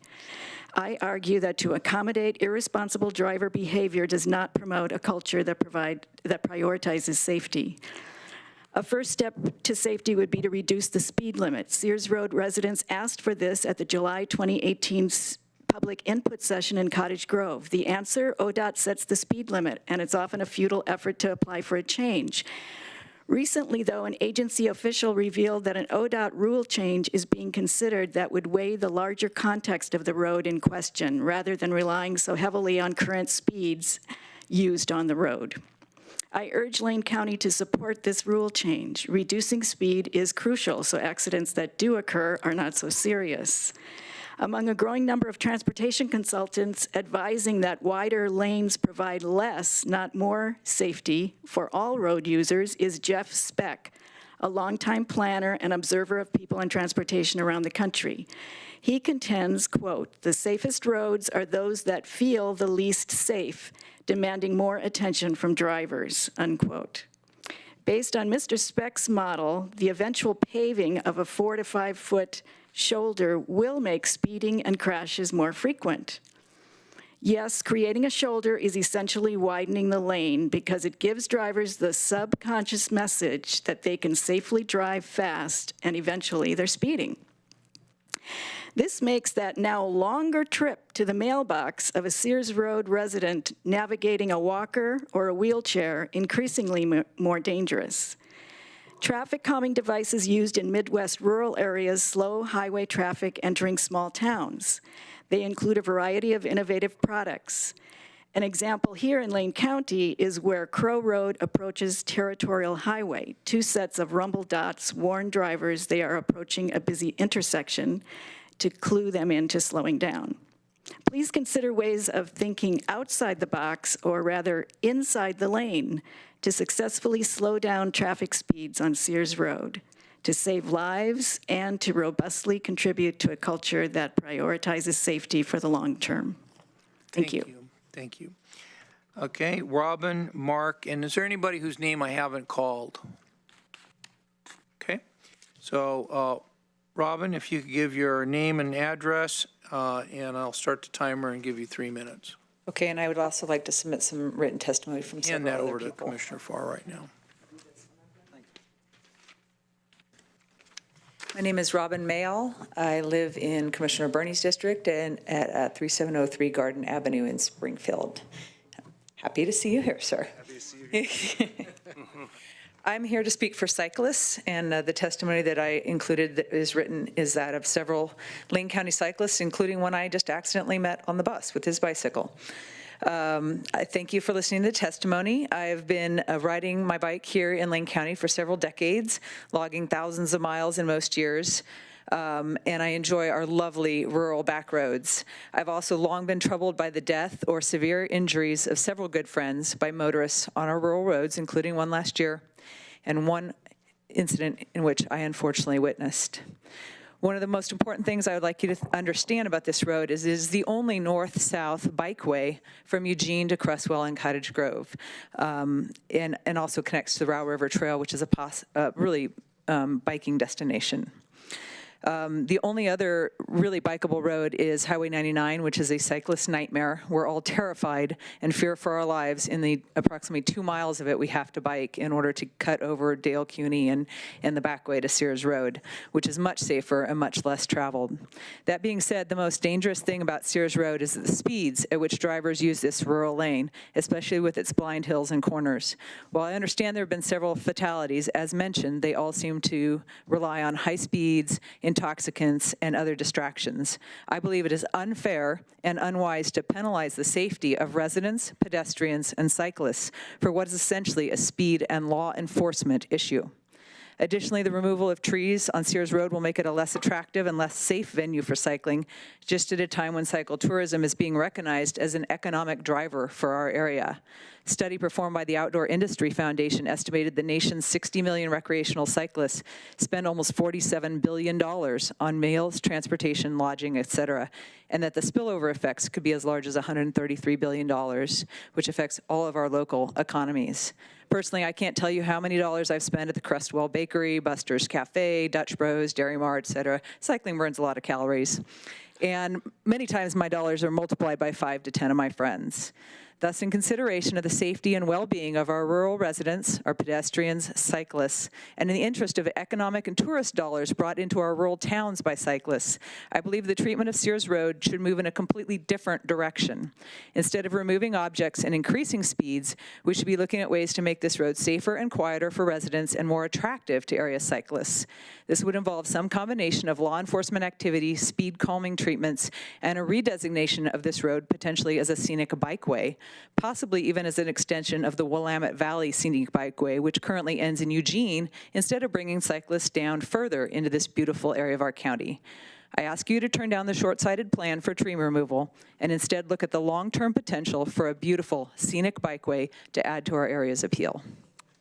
I argue that to accommodate irresponsible driver behavior does not promote a culture that prioritizes safety. A first step to safety would be to reduce the speed limit. Sears Road residents asked for this at the July 2018 public input session in Cottage Grove. The answer, ODOT sets the speed limit, and it's often a futile effort to apply for a change. Recently, though, an agency official revealed that an ODOT rule change is being considered that would weigh the larger context of the road in question, rather than relying so heavily on current speeds used on the road. I urge Lane County to support this rule change. Reducing speed is crucial so accidents that do occur are not so serious. Among a growing number of transportation consultants advising that wider lanes provide less, not more, safety for all road users is Jeff Speck, a longtime planner and observer of people and transportation around the country. He contends, quote, "The safest roads are those that feel the least safe, demanding more attention from drivers," unquote. Based on Mr. Speck's model, the eventual paving of a 4 to 5 foot shoulder will make speeding and crashes more frequent. Yes, creating a shoulder is essentially widening the lane because it gives drivers the subconscious message that they can safely drive fast and eventually they're speeding. This makes that now longer trip to the mailbox of a Sears Road resident navigating a walker or a wheelchair increasingly more dangerous. Traffic calming devices used in Midwest rural areas slow highway traffic entering small towns. They include a variety of innovative products. An example here in Lane County is where Crow Road approaches Territorial Highway. 2 sets of rumble dots warn drivers they are approaching a busy intersection to clue them into slowing down. Please consider ways of thinking outside the box, or rather inside the lane, to successfully slow down traffic speeds on Sears Road, to save lives, and to robustly contribute to a culture that prioritizes safety for the long term. Thank you. Thank you. Okay, Robin, Mark, and is there anybody whose name I haven't called? Okay, so Robin, if you could give your name and address, and I'll start the timer and give you 3 minutes. Okay, and I would also like to submit some written testimony from Hand several that other over to people. Commissioner Farr right now. My name is Robin Mayall. I live in Commissioner Bernie's district and at 3703 Garden Avenue in Springfield. Happy to see you here, sir. Happy to see you here. I'm here to speak for cyclists, and the testimony that I included that is written is that of several Lane County cyclists, including one I just accidentally met on the bus with his bicycle. I thank you for listening to the testimony. I've been riding my bike here in Lane County for several decades, logging thousands of miles in most years. And I enjoy our lovely rural back roads. I've also long been troubled by the death or severe injuries of several good friends by motorists on our rural roads, including one last year, and one incident in which I unfortunately witnessed. One of the most important things I would like you to understand about this road is it is the only north-south bikeway from Eugene to Cresswell and Cottage Grove, and also connects to the Row River Trail, which is a really biking destination. The only other really bikeable road is Highway 99, which is a cyclist nightmare. We're all terrified and fear for our lives. In the approximately 2 miles of it, we have to bike in order to cut over Dale Cuney and the back way to Sears Road, which is much safer and much less traveled. That being said, the most dangerous thing about Sears Road is the speeds at which drivers use this rural lane, especially with its blind hills and corners. While I understand there have been several fatalities, as mentioned, they all seem to rely on high speeds, intoxicants, and other distractions. I believe it is unfair and unwise to penalize the safety of residents, pedestrians, and cyclists for what is essentially a speed and law enforcement issue. Additionally, the removal of trees on Sears Road will make it a less attractive and less safe venue for cycling, just at a time when cycle tourism is being recognized as an economic driver for our area. A study performed by the Outdoor Industry Foundation estimated the nation's 60 million recreational cyclists spend almost $47 billion on meals, transportation, lodging, et cetera, and that the spillover effects could be as large as $133 billion, which affects all of our local economies. Personally, I can't tell you how many dollars I've spent at the Crestwell Bakery, Buster's Cafe, Dutch Bros, Dairy Mart, et cetera. Cycling burns a lot of calories. And many times my dollars are multiplied by 5 to 10 of my friends. Thus, in consideration of the safety and well-being of our rural residents, our pedestrians, cyclists, and in the interest of economic and tourist dollars brought into our rural towns by cyclists, I believe the treatment of Sears Road should move in a completely different direction. Instead of removing objects and increasing speeds, we should be looking at ways to make this road safer and quieter for residents and more attractive to area cyclists. This would involve some combination of law enforcement activity, speed calming treatments, and a redesignation of this road potentially as a scenic bikeway, possibly even as an extension of the Willamette Valley Scenic Bikeway, which currently ends in Eugene, instead of bringing cyclists down further into this beautiful area of our county. I ask you to turn down the short-sighted plan for tree removal and instead look at the long-term potential for a beautiful scenic bikeway to add to our area's appeal.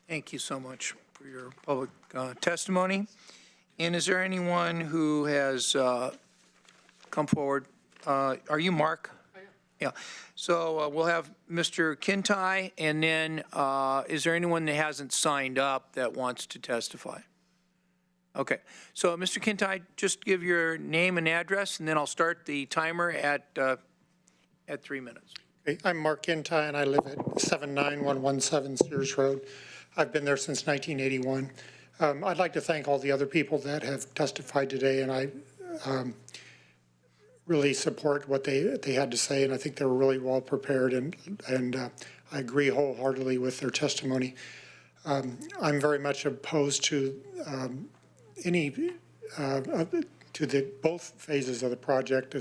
Thank you so much for your public testimony. And is there anyone who has come forward? Are you Mark? Yeah. So we'll have Mr. Kintai, and then is there anyone that hasn't signed up that wants to testify? Okay. So Mr. Kintai, just give your name and address, and then I'll start the timer at 3 minutes. Okay. I'm Mark Kintai, and I live at 79117 Sears Road. I've been there since 1981. I'd like to thank all the other people that have testified today, and I really support what they had to say, and I think they were really well prepared, and I agree wholeheartedly with their testimony. I'm very much opposed to both phases of the project,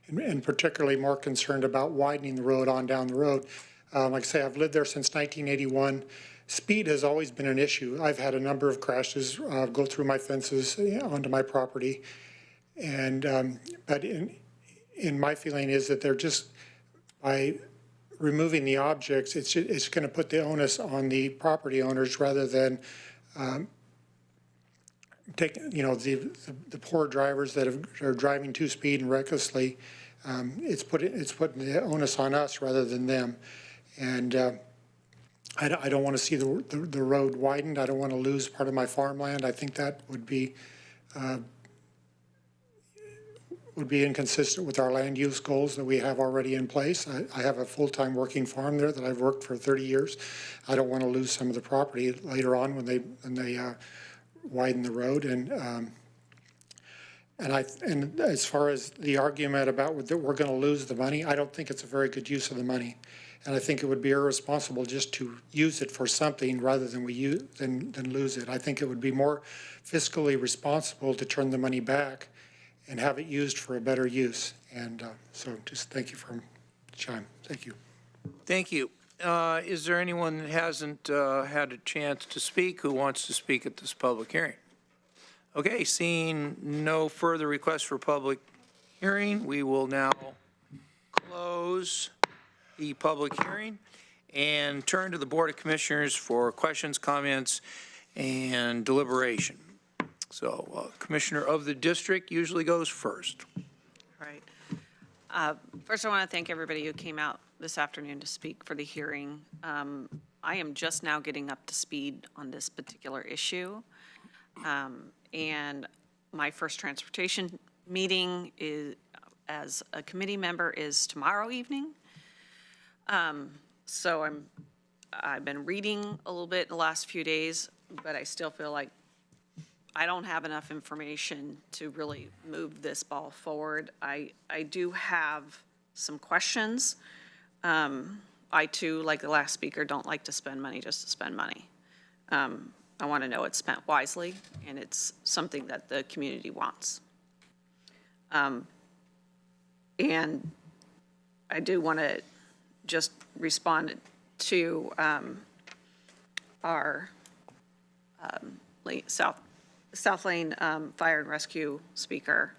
and particularly more concerned about widening the road on down the road. Like I say, I've lived there since 1981. Speed has always been an issue. I've had a number of crashes go through my fences onto my property. And but in my feeling is that they're just, by removing the objects, it's going to put the onus on the property owners rather than take, the poor drivers that are driving too speed and recklessly. It's putting the onus on us rather than them. And I don't want to see the road widened. I don't want to lose part of my farmland. I think that would be inconsistent with our land use goals that we have already in place. I have a full-time working farm there that I've worked for 30 years. I don't want to lose some of the property later on when they widen the road. And as far as the argument about that we're going to lose the money, I don't think it's a very good use of the money. And I think it would be irresponsible just to use it for something rather than than lose it. I think it would be more fiscally responsible to turn the money back and have it used for a better use. And so just thank you for the chime. Thank you. Thank you. Is there anyone that hasn't had a chance to speak who wants to speak at this public hearing? Okay, seeing no further requests for public hearing, we will now close the public hearing and turn to the Board of Commissioners for questions, comments, and deliberation. So Commissioner of the District usually goes first. Right. First, I want to thank everybody who came out this afternoon to speak for the hearing. I am just now getting up to speed on this particular issue. And my first transportation meeting is, as a committee member, is tomorrow evening. So I've been reading a little bit in the last few days, but I still feel like I don't have enough information to really move this ball forward. I do have some questions. I too, like the last speaker, don't like to spend money just to spend money. I want to know it's spent wisely and it's something that the community wants. And I do want to just respond to our South Lane Fire and Rescue speaker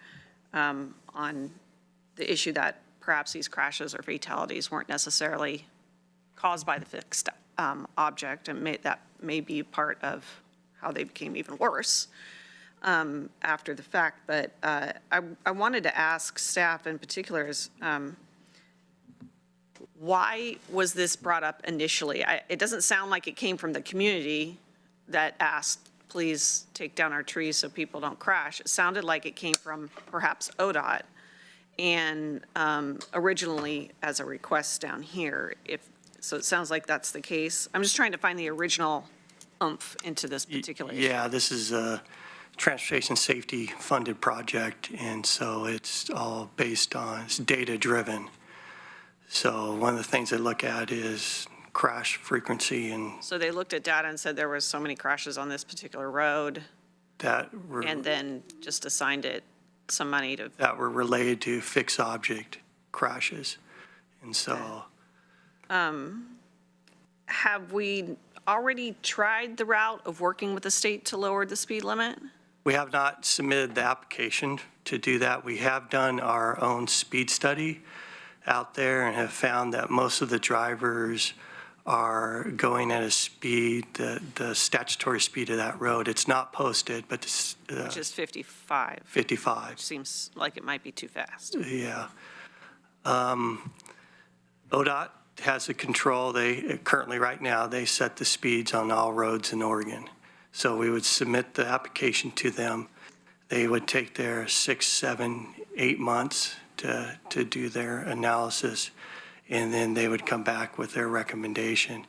on the issue that perhaps these crashes or fatalities weren't necessarily caused by the fixed object, and that may be part of how they became even worse after the fact. But I wanted to ask staff in particular is, why was this brought up initially? It doesn't sound like it came from the community that asked, please take down our trees so people don't crash. It sounded like it came from perhaps ODOT and originally as a request down here. So it sounds like that's the case. I'm just trying to find the original oomph into this particular issue. Yeah, this is a transportation safety funded project, and so it's all based on, it's data driven. So one of the things they look at is crash frequency, and So they looked at data and said there was so many crashes on this particular road, and then just assigned it some money to. that were related to fixed object crashes. And so Have we already tried the route of working with the state to lower the speed limit? we have not submitted the application to do that. We have done our own speed study out there and have found that most of the drivers are going at a speed, the statutory speed of that road. It's not posted, but it's Which is 55. 55. Which seems like it might be too fast. Yeah. ODOT has the control. They currently, right now, they set the speeds on all roads in Oregon. So we would submit the application to them. They would take their 6, 7, 8 months to do their analysis, and then they would come back with their recommendation.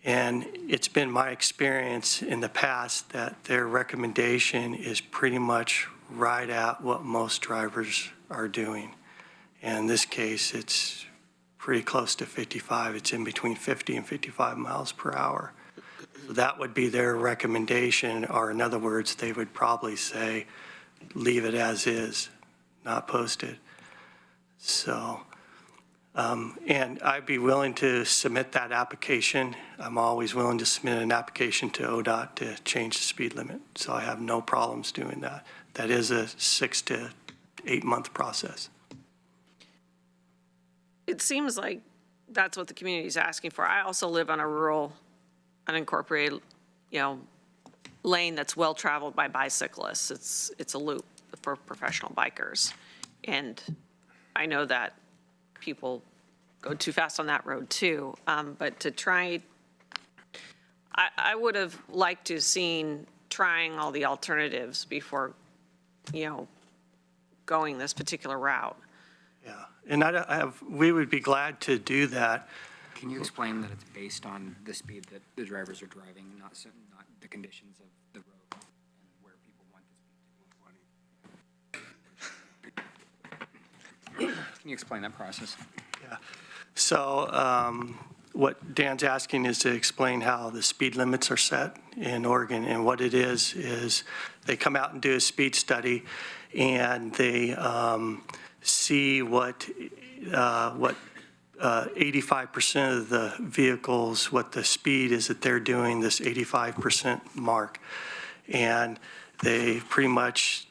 And it's been my experience in the past that their recommendation is pretty much right at what most drivers are doing. And in this case, it's pretty close to 55. It's in between 50 and 55 miles per hour. So that would be their recommendation, or in other words, they would probably say, leave it as is, not posted. So, and I'd be willing to submit that application. I'm always willing to submit an application to ODOT to change the speed limit. So I have no problems doing that. That is a 6 to 8 month process. It seems like that's what the community is asking for. I also live on a rural, unincorporated, lane that's well-traveled by bicyclists. It's a loop for professional bikers. And I know that people go too fast on that road too. But to try, I would have liked to have seen trying all the alternatives before, going this particular route. Yeah, and we would be glad to do that. Can you explain that it's based on the speed that the drivers are driving, not the conditions of the road and where people want the speed to be? Can you explain that process? Yeah. So what Dan's asking is to explain how the speed limits are set in Oregon. And what it is they come out and do a speed study, and they see what 85% of the vehicles, what the speed is that they're doing, this 85% mark. And they pretty much,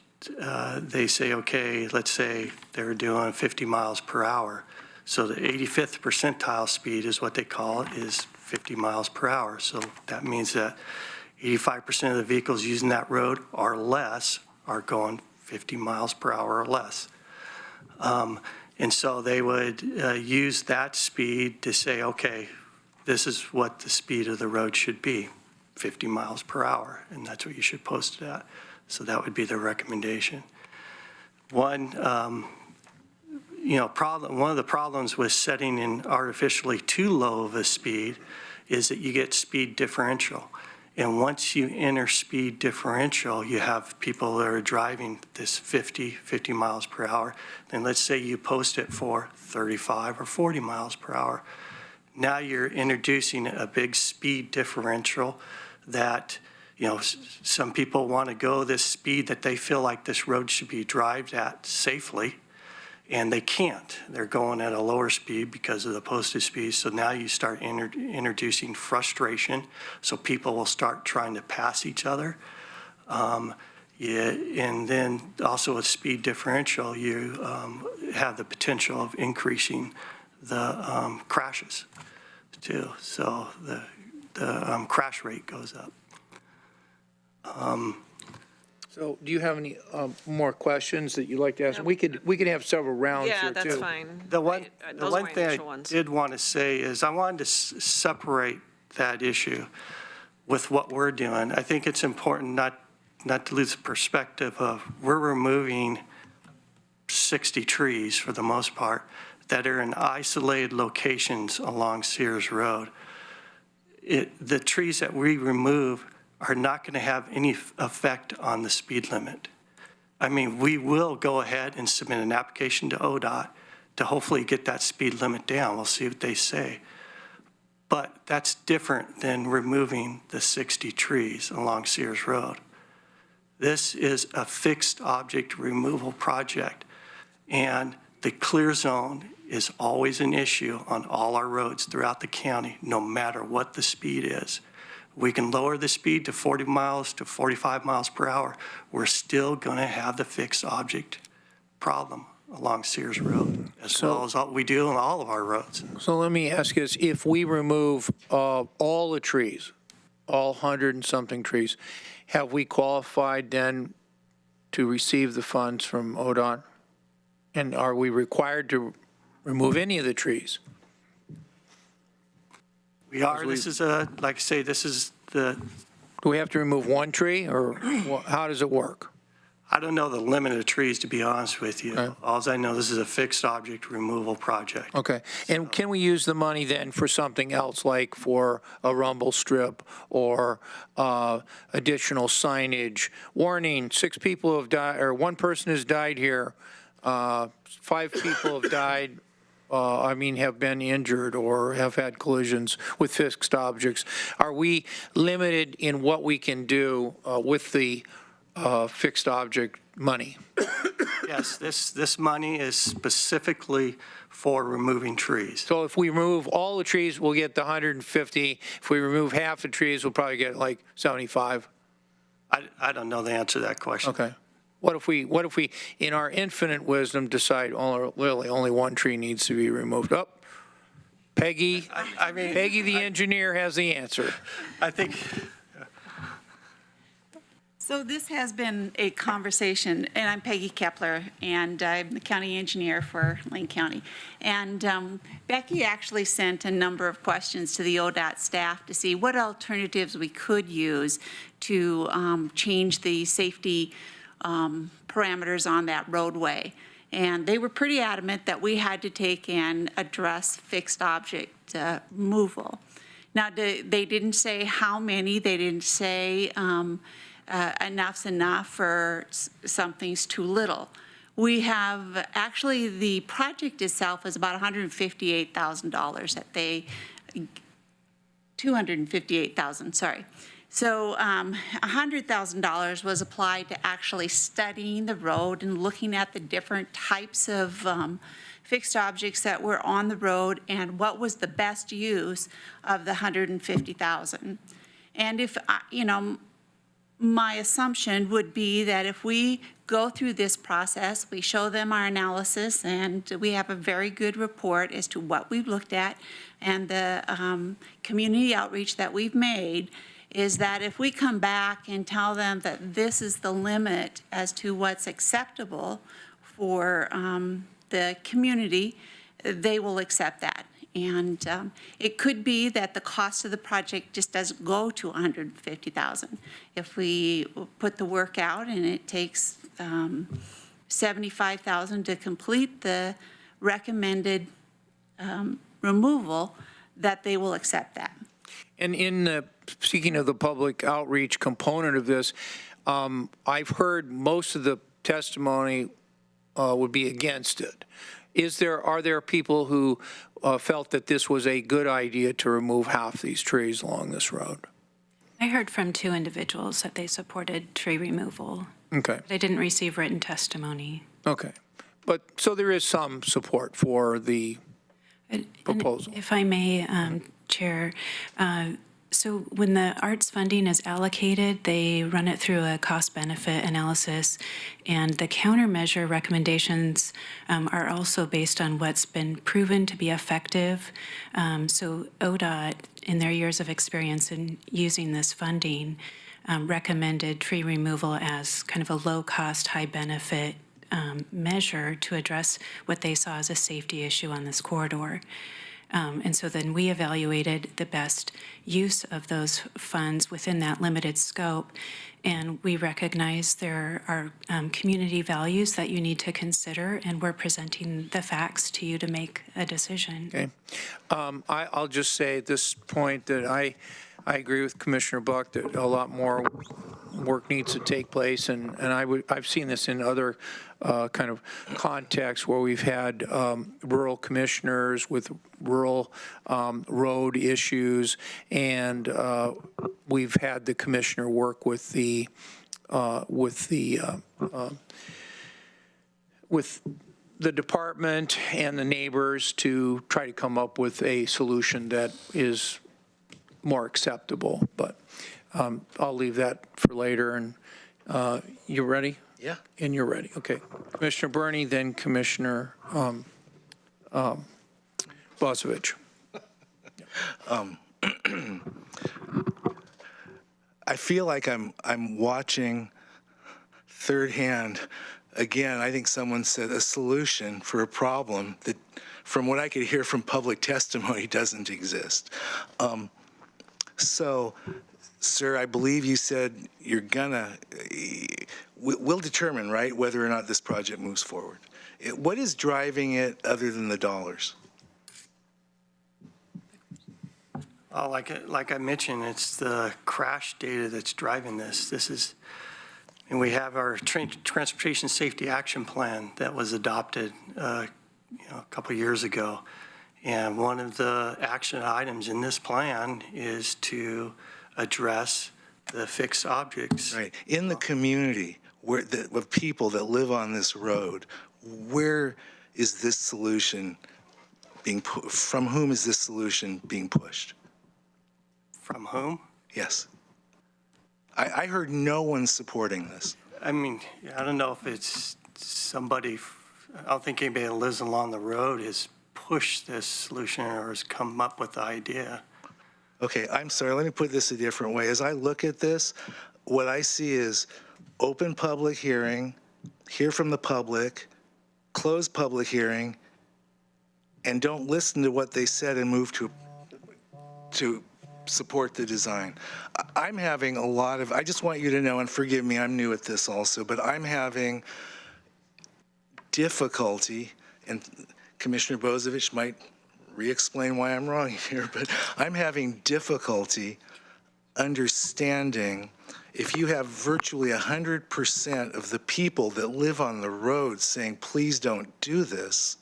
they say, okay, let's say they're doing 50 miles per hour. So the 85th percentile speed is what they call it, is 50 miles per hour. So that means that 85% of the vehicles using that road or less are going 50 miles per hour or less. And so they would use that speed to say, okay, this is what the speed of the road should be, 50 miles per hour, and that's what you should post it at. So that would be the recommendation. One of the problems with setting in artificially too low of a speed is that you get speed differential. And once you enter speed differential, you have people that are driving this 50 miles per hour. Then let's say you post it for 35 or 40 miles per hour. Now you're introducing a big speed differential that, some people want to go this speed that they feel like this road should be driven at safely. and they can't. They're going at a lower speed because of the posted speed. So now you start introducing frustration. So people will start trying to pass each other. And then also with speed differential, you have the potential of increasing the crashes too. So the crash rate goes up. So do you have any more questions that you'd like to ask? We could have several rounds here, too. Yeah, that's fine. The one Those are my thing initial I ones. did want to say is I wanted to separate that issue with what we're doing. I think it's important not to lose perspective of we're removing 60 trees for the most part that are in isolated locations along Sears Road. The trees that we remove are not going to have any effect on the speed limit. I mean, we will go ahead and submit an application to ODOT to hopefully get that speed limit down. We'll see what they say. But that's different than removing the 60 trees along Sears Road. This is a fixed object removal project, and the clear zone is always an issue on all our roads throughout the county, no matter what the speed is. We can lower the speed to 40 miles to 45 miles per hour. We're still going to have the fixed object problem along Sears Road, as well as we do on all of our roads. So let me ask you this, if we remove all the trees, all 100 and something trees, have we qualified then to receive the funds from ODOT? And are we required to remove any of the trees? We are, this is like I say, this is the. Do we have to remove one tree, or how does it work? I don't know the limit of trees, to be honest with you. Okay. All I know, this is a fixed object removal project. Okay. And can we use the money then for something else, like for a rumble strip or additional signage? Warning, 6 people have died, or 1 person has died here. 5 people have died. Have been injured or have had collisions with fixed objects. Are we limited in what we can do with the fixed object money? Yes, this money is specifically for removing trees. So if we remove all the trees, we'll get the 150. If we remove half the trees, we'll probably get like 75. I don't know the answer to that question. Okay. What if we, in our infinite wisdom, decide only 1 tree needs to be removed? Oh, Peggy, Peggy the engineer has the answer. I think. So this has been a conversation, and I'm Peggy Kepler, and I'm the county engineer for Lane County. And Becky actually sent a number of questions to the ODOT staff to see what alternatives we could use to change the safety parameters on that roadway. And they were pretty adamant that we had to take and address fixed object removal. Now, they didn't say how many, they didn't say enough's enough or something's too little. We have, actually, the project itself is about $158,000 that they, $258,000, sorry. So $100,000 was applied to actually studying the road and looking at the different types of fixed objects that were on the road and what was the best use of the $150,000. And if, my assumption would be that if we go through this process, we show them our analysis, and we have a very good report as to what we've looked at and the community outreach that we've made, is that if we come back and tell them that this is the limit as to what's acceptable for the community, they will accept that. And it could be that the cost of the project just doesn't go to $150,000. If we put the work out and it takes $75,000 to complete the recommended removal, that they will accept that. And in the, speaking of the public outreach component of this, I've heard most of the testimony would be against it. Are there people who felt that this was a good idea to remove half these trees along this road? I heard from 2 individuals that they supported tree removal. Okay. They didn't receive written testimony. Okay. But, so there is some support for the proposal. If I may, Chair, so when the arts funding is allocated, they run it through a cost-benefit analysis, and the countermeasure recommendations are also based on what's been proven to be effective. So ODOT, in their years of experience in using this funding, recommended tree removal as kind of a low-cost, high-benefit measure to address what they saw as a safety issue on this corridor. And so then we evaluated the best use of those funds within that limited scope. And we recognize there are community values that you need to consider, and we're presenting the facts to you to make a decision. Okay. I'll just say at this point that I agree with Commissioner Buck that a lot more work needs to take place, and I've seen this in other kind of contexts where we've had rural commissioners with rural road issues, and we've had the commissioner work with the department and the neighbors to try to come up with a solution that is more acceptable. But I'll leave that for later. And you ready? Yeah. And you're ready. Okay. Commissioner Berney, then Commissioner Bosevich. I feel like I'm watching third hand. Again, I think someone said a solution for a problem that, from what I could hear from public testimony, doesn't exist. So, sir, I believe you said you're gonna, we'll determine, right, whether or not this project moves forward. What is driving it other than the dollars? Well, like I mentioned, it's the crash data that's driving this. And we have our Transportation Safety Action Plan that was adopted a couple of years ago. And one of the action items in this plan is to address the fixed objects. Right. In the community of people that live on this road, where is this solution being from whom is this solution being pushed? From whom? Yes. I heard no one supporting this. I mean, I don't know if it's somebody, I don't think anybody that lives along the road has pushed this solution or has come up with the idea. Okay, I'm sorry, let me put this a different way. As I look at this, what I see is open public hearing, hear from the public, close public hearing, and don't listen to what they said and move to support the design. I'm having a lot of, I just want you to know, and forgive me, I'm new at this also, but I'm having difficulty, and Commissioner Bosevich might re-explain why I'm wrong here, but I'm having difficulty understanding if you have virtually 100% of the people that live on the road saying, please don't do this,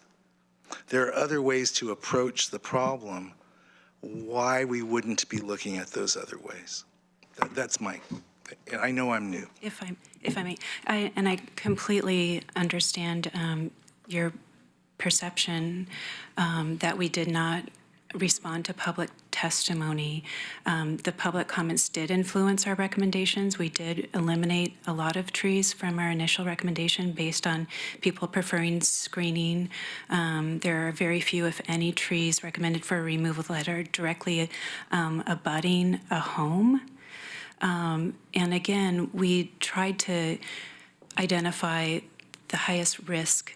there are other ways to approach the problem, why we wouldn't be looking at those other ways. That's my, and I know I'm new. If I may, I completely understand your perception that we did not respond to public testimony. The public comments did influence our recommendations. We did eliminate a lot of trees from our initial recommendation based on people preferring screening. There are very few, if any, trees recommended for removal that are directly abutting a home. And again, we tried to identify the highest risk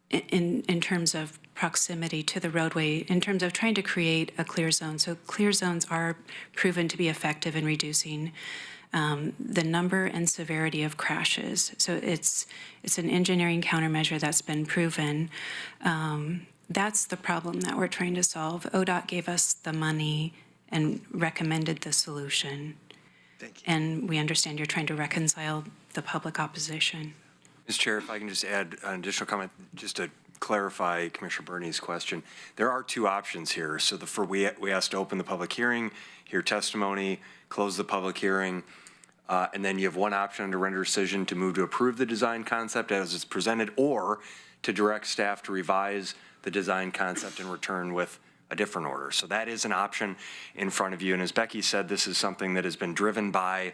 in terms of proximity to the roadway, in terms of trying to create a clear zone. So clear zones are proven to be effective in reducing the number and severity of crashes. So it's an engineering countermeasure that's been proven. That's the problem that we're trying to solve. ODOT gave us the money and recommended the solution. Thank you. And we understand you're trying to reconcile the public opposition. Mr. Chair, if I can just add an additional comment, just to clarify Commissioner Berney's question. There are two options here. So we asked to open the public hearing, hear testimony, close the public hearing, and then you have one option to render a decision to move to approve the design concept as it's presented, or to direct staff to revise the design concept and return with a different order. So that is an option in front of you. And as Becky said, this is something that has been driven by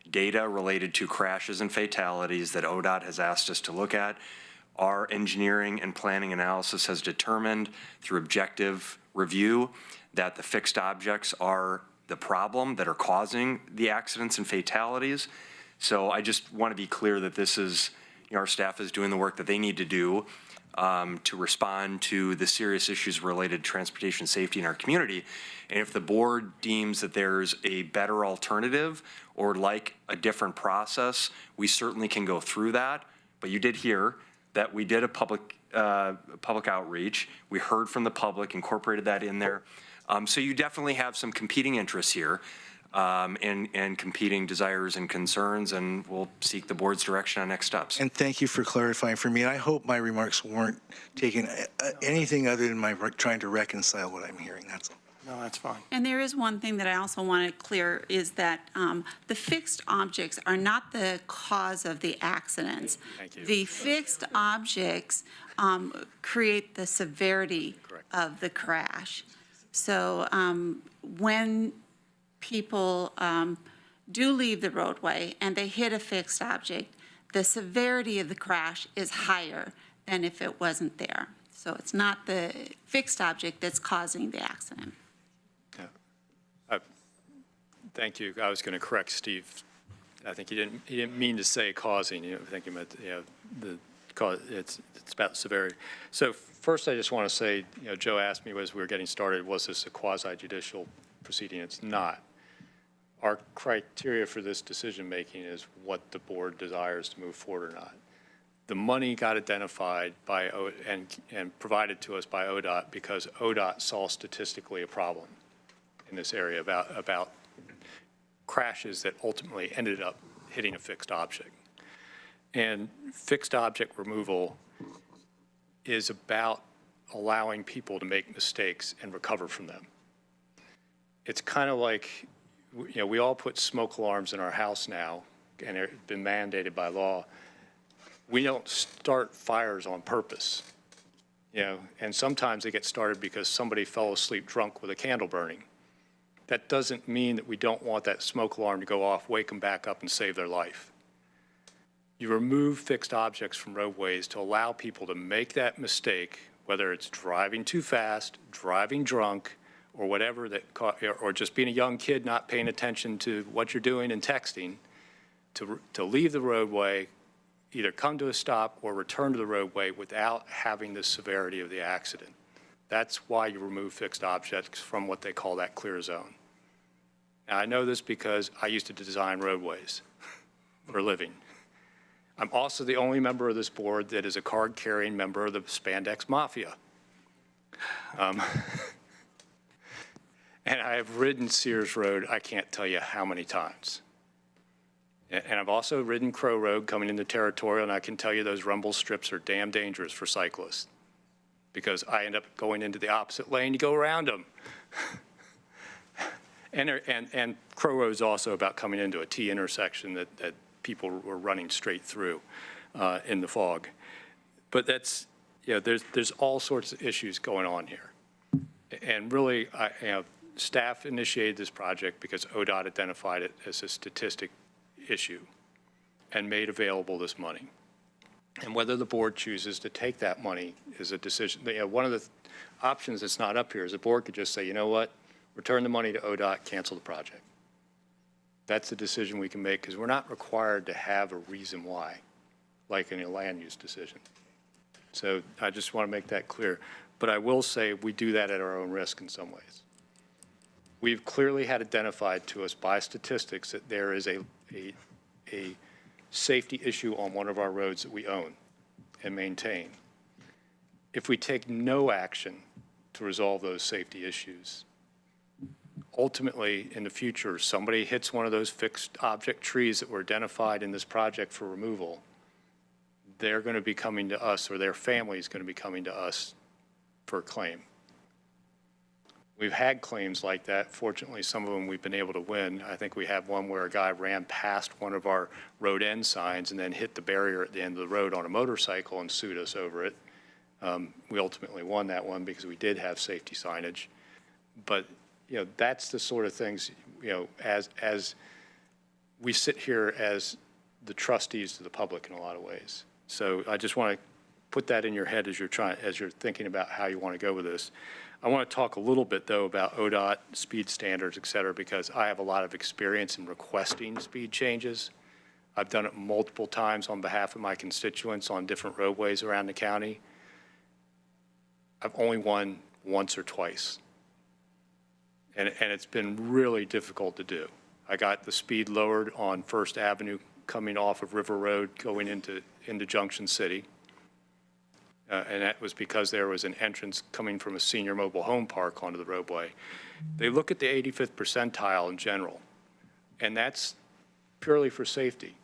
data related to crashes and fatalities that ODOT has asked us to look at. Our engineering and planning analysis has determined through objective review that the fixed objects are the problem that are causing the accidents and fatalities. So I just want to be clear that this is, our staff is doing the work that they need to do to respond to the serious issues related to transportation safety in our community. And if the board deems that there's a better alternative or like a different process, we certainly can go through that. But you did hear that we did a public outreach. We heard from the public, incorporated that in there. So you definitely have some competing interests here and competing desires and concerns, and we'll seek the board's direction on next steps. And thank you for clarifying for me. I hope my remarks weren't taking anything other than my trying to reconcile what I'm hearing. That's all. No, that's fine. And there is one thing that I also want to clear is that the fixed objects are not the cause of the accidents. Thank you. The fixed objects create the severity of the crash. So when people do leave the roadway and they hit a fixed object, the severity of the crash is higher than if it wasn't there. So it's not the fixed object that's causing the accident. Thank you. I was going to correct Steve. I think he didn't mean to say causing. I think he meant the cause. It's about severity. So first, I just want to say, Joe asked me as we were getting started, was this a quasi-judicial proceeding? It's not. Our criteria for this decision making is what the board desires to move forward or not. The money got identified by and provided to us by ODOT because ODOT saw statistically a problem in this area about crashes that ultimately ended up hitting a fixed object. And fixed object removal is about allowing people to make mistakes and recover from them. It's kind of like, we all put smoke alarms in our house now, and they've been mandated by law. We don't start fires on purpose, and sometimes they get started because somebody fell asleep drunk with a candle burning. That doesn't mean that we don't want that smoke alarm to go off, wake them back up, and save their life. You remove fixed objects from roadways to allow people to make that mistake, whether it's driving too fast, driving drunk, or whatever, or just being a young kid not paying attention to what you're doing and texting, to leave the roadway, either come to a stop or return to the roadway without having the severity of the accident. That's why you remove fixed objects from what they call that clear zone. Now, I know this because I used to design roadways for a living. I'm also the only member of this board that is a card-carrying member of the Spandex Mafia. And I have ridden Sears Road, I can't tell you how many times. And I've also ridden Crow Road coming into Territorial, and I can tell you those rumble strips are damn dangerous for cyclists because I end up going into the opposite lane to go around them. And Crow Road is also about coming into a T intersection that people were running straight through in the fog. But that's, there's all sorts of issues going on here. And really, staff initiated this project because ODOT identified it as a statistic issue and made available this money. And whether the board chooses to take that money is a decision. One of the options that's not up here is the board could just say, you know what, return the money to ODOT, cancel the project. That's the decision we can make because we're not required to have a reason why, like in a land use decision. So I just want to make that clear. But I will say we do that at our own risk in some ways. We've clearly had identified to us by statistics that there is a safety issue on one of our roads that we own and maintain. If we take no action to resolve those safety issues, ultimately in the future, somebody hits one of those fixed object trees that were identified in this project for removal, they're going to be coming to us, or their family is going to be coming to us for a claim. We've had claims like that. Fortunately, some of them we've been able to win. I think we have one where a guy ran past one of our road end signs and then hit the barrier at the end of the road on a motorcycle and sued us over it. We ultimately won that one because we did have safety signage. But, that's the sort of things, as we sit here as the trustees to the public in a lot of ways. So I just want to put that in your head as you're thinking about how you want to go with this. I want to talk a little bit, though, about ODOT, speed standards, et cetera, because I have a lot of experience in requesting speed changes. I've done it multiple times on behalf of my constituents on different roadways around the county. I've only won once or twice. And it's been really difficult to do. I got the speed lowered on First Avenue coming off of River Road going into Junction City. And that was because there was an entrance coming from a senior mobile home park onto the roadway. They look at the 85th percentile in general, and that's purely for safety.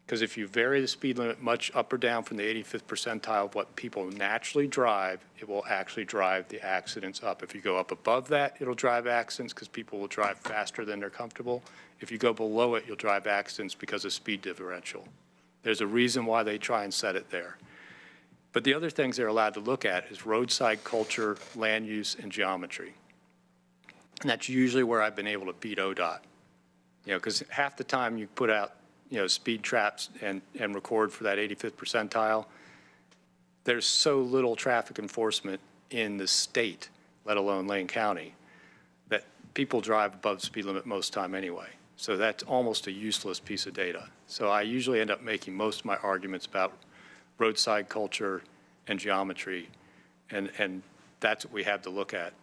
Because if you vary the speed limit much up or down from the 85th percentile of what people naturally drive, it will actually drive the accidents up. If you go up above that, it'll drive accidents because people will drive faster than they're comfortable. If you go below it, you'll drive accidents because of speed differential. There's a reason why they try and set it there. But the other things they're allowed to look at is roadside culture, land use, and geometry. And that's usually where I've been able to beat ODOT. Because half the time you put out, speed traps and record for that 85th percentile, there's so little traffic enforcement in the state, let alone Lane County, that people drive above the speed limit most time anyway. So that's almost a useless piece of data. So I usually end up making most of my arguments about roadside culture and geometry, and that's what we have to look at.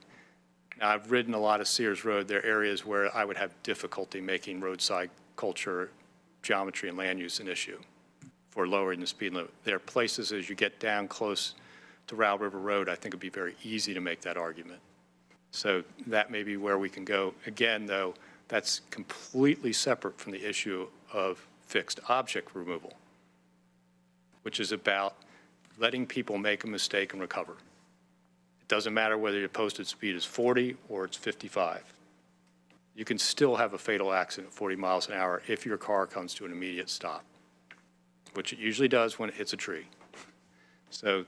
Now, I've ridden a lot of Sears Road. There are areas where I would have difficulty making roadside culture, geometry, and land use an issue for lowering the speed limit. There are places as you get down close to Row River Road, I think it'd be very easy to make that argument. So that may be where we can go. Again, though, that's completely separate from the issue of fixed object removal, which is about letting people make a mistake and recover. It doesn't matter whether your posted speed is 40 or it's 55. You can still have a fatal accident at 40 miles an hour if your car comes to an immediate stop, which it usually does when it hits a tree. So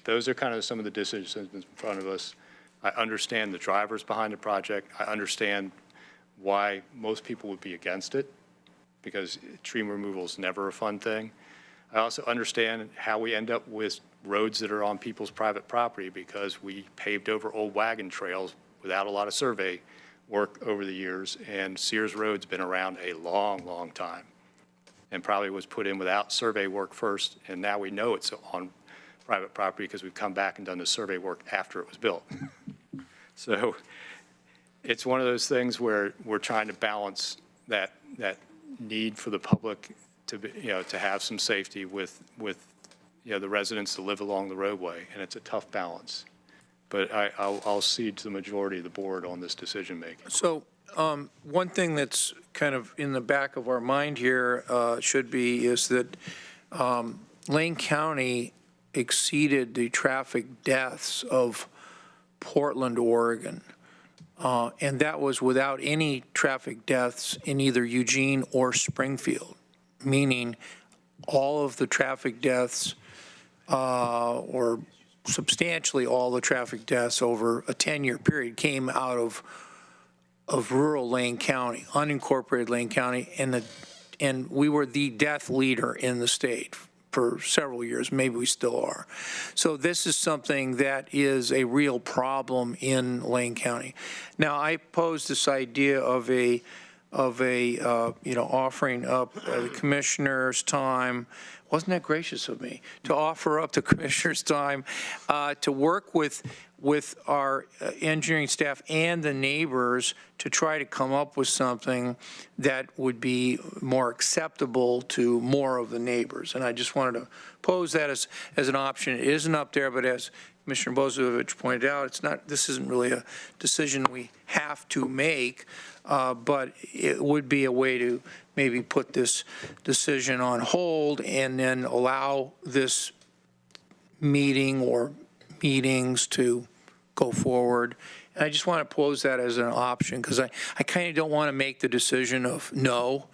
those are kind of some of the decisions in front of us. I understand the drivers behind the project. I understand why most people would be against it, because tree removal is never a fun thing. I also understand how we end up with roads that are on people's private property because we paved over old wagon trails without a lot of survey work over the years, and Sears Road's been around a long, long time and probably was put in without survey work first, and now we know it's on private property because we've come back and done the survey work after it was built. So it's one of those things where we're trying to balance that need for the public to be, to have some safety with the residents that live along the roadway, and it's a tough balance. But I'll cede to the majority of the board on this decision making. So one thing that's kind of in the back of our mind here is that Lane County exceeded the traffic deaths of Portland, Oregon. And that was without any traffic deaths in either Eugene or Springfield, meaning all of the traffic deaths or substantially all the traffic deaths over a 10-year period came out of rural Lane County, unincorporated Lane County, and we were the death leader in the state for several years. Maybe we still are. So this is something that is a real problem in Lane County. Now, I posed this idea of offering up the commissioner's time. Wasn't that gracious of me to offer up the commissioner's time to work with our engineering staff and the neighbors to try to come up with something that would be more acceptable to more of the neighbors. And I just wanted to pose that as an option. It isn't up there, but as Commissioner Bozievich pointed out, this isn't really a decision we have to make, but it would be a way to maybe put this decision on hold and then allow this meeting or meetings to go forward. And I just want to pose that as an option because I kind of don't want to make the decision of no,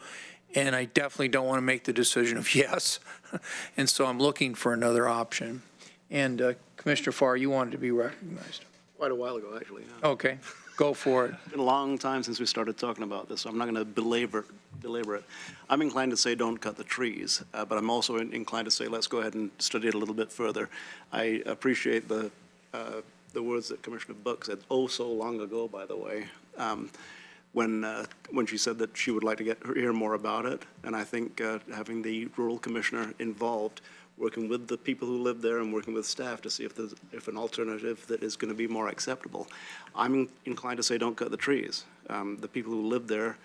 and I definitely don't want to make the decision of yes. And so I'm looking for another option. And Commissioner Farr, you wanted to be recognized. Quite a while ago, actually. Yeah. Okay, go for it. It's been a long time since we started talking about this, so I'm not going to belabor it. I'm inclined to say don't cut the trees, but I'm also inclined to say let's go ahead and study it a little bit further. I appreciate the words that Commissioner Buck said so long ago, by the way, when she said that she would like to hear more about it. And I think having the rural commissioner involved, working with the people who live there and working with staff to see if an alternative that is going to be more acceptable. I'm inclined to say don't cut the trees. The people who live there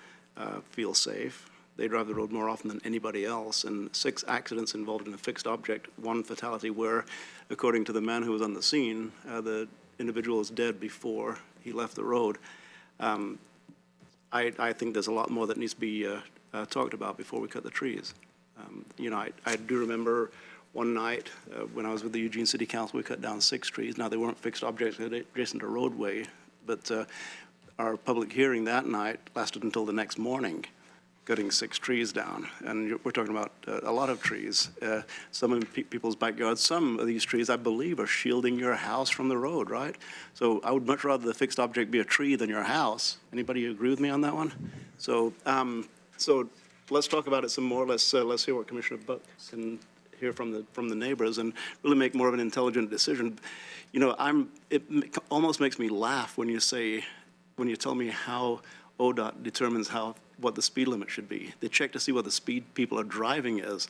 feel safe. They drive the road more often than anybody else, and 6 accidents involved in a fixed object, 1 fatality where, according to the man who was on the scene, the individual was dead before he left the road. I think there's a lot more that needs to be talked about before we cut the trees. I do remember one night when I was with the Eugene City Council, we cut down 6 trees. Now, they weren't fixed objects adjacent to roadway, but our public hearing that night lasted until the next morning, cutting 6 trees down. And we're talking about a lot of trees. Some in people's backyards, some of these trees, I believe, are shielding your house from the road, right? So I would much rather the fixed object be a tree than your house. Anybody agree with me on that one? So let's talk about it some more. Let's hear what Commissioner Buck can hear from the neighbors and really make more of an intelligent decision. It almost makes me laugh when you tell me how ODOT determines what the speed limit should be. They check to see what the speed people are driving is.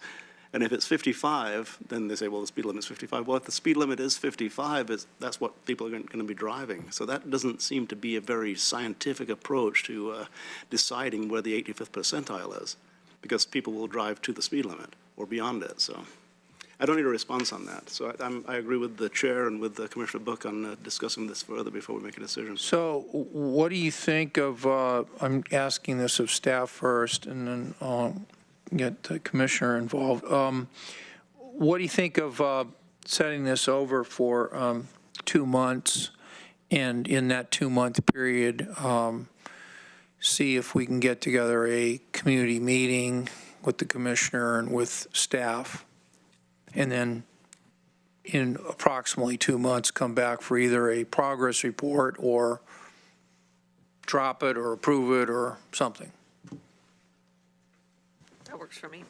And if it's 55, then they say, well, the speed limit is 55. Well, if the speed limit is 55, that's what people are going to be driving. So that doesn't seem to be a very scientific approach to deciding where the 85th percentile is, because people will drive to the speed limit or beyond it. So I don't need a response on that. So I agree with the chair and with Commissioner Buck on discussing this further before we make a decision. So what do you think of, I'm asking this of staff first, and then I'll get the commissioner involved. What do you think of setting this over for 2 months, and in that 2-month period, see if we can get together a community meeting with the commissioner and with staff, and then in approximately 2 months come back for either a progress report or drop it or approve it or something? That works for me.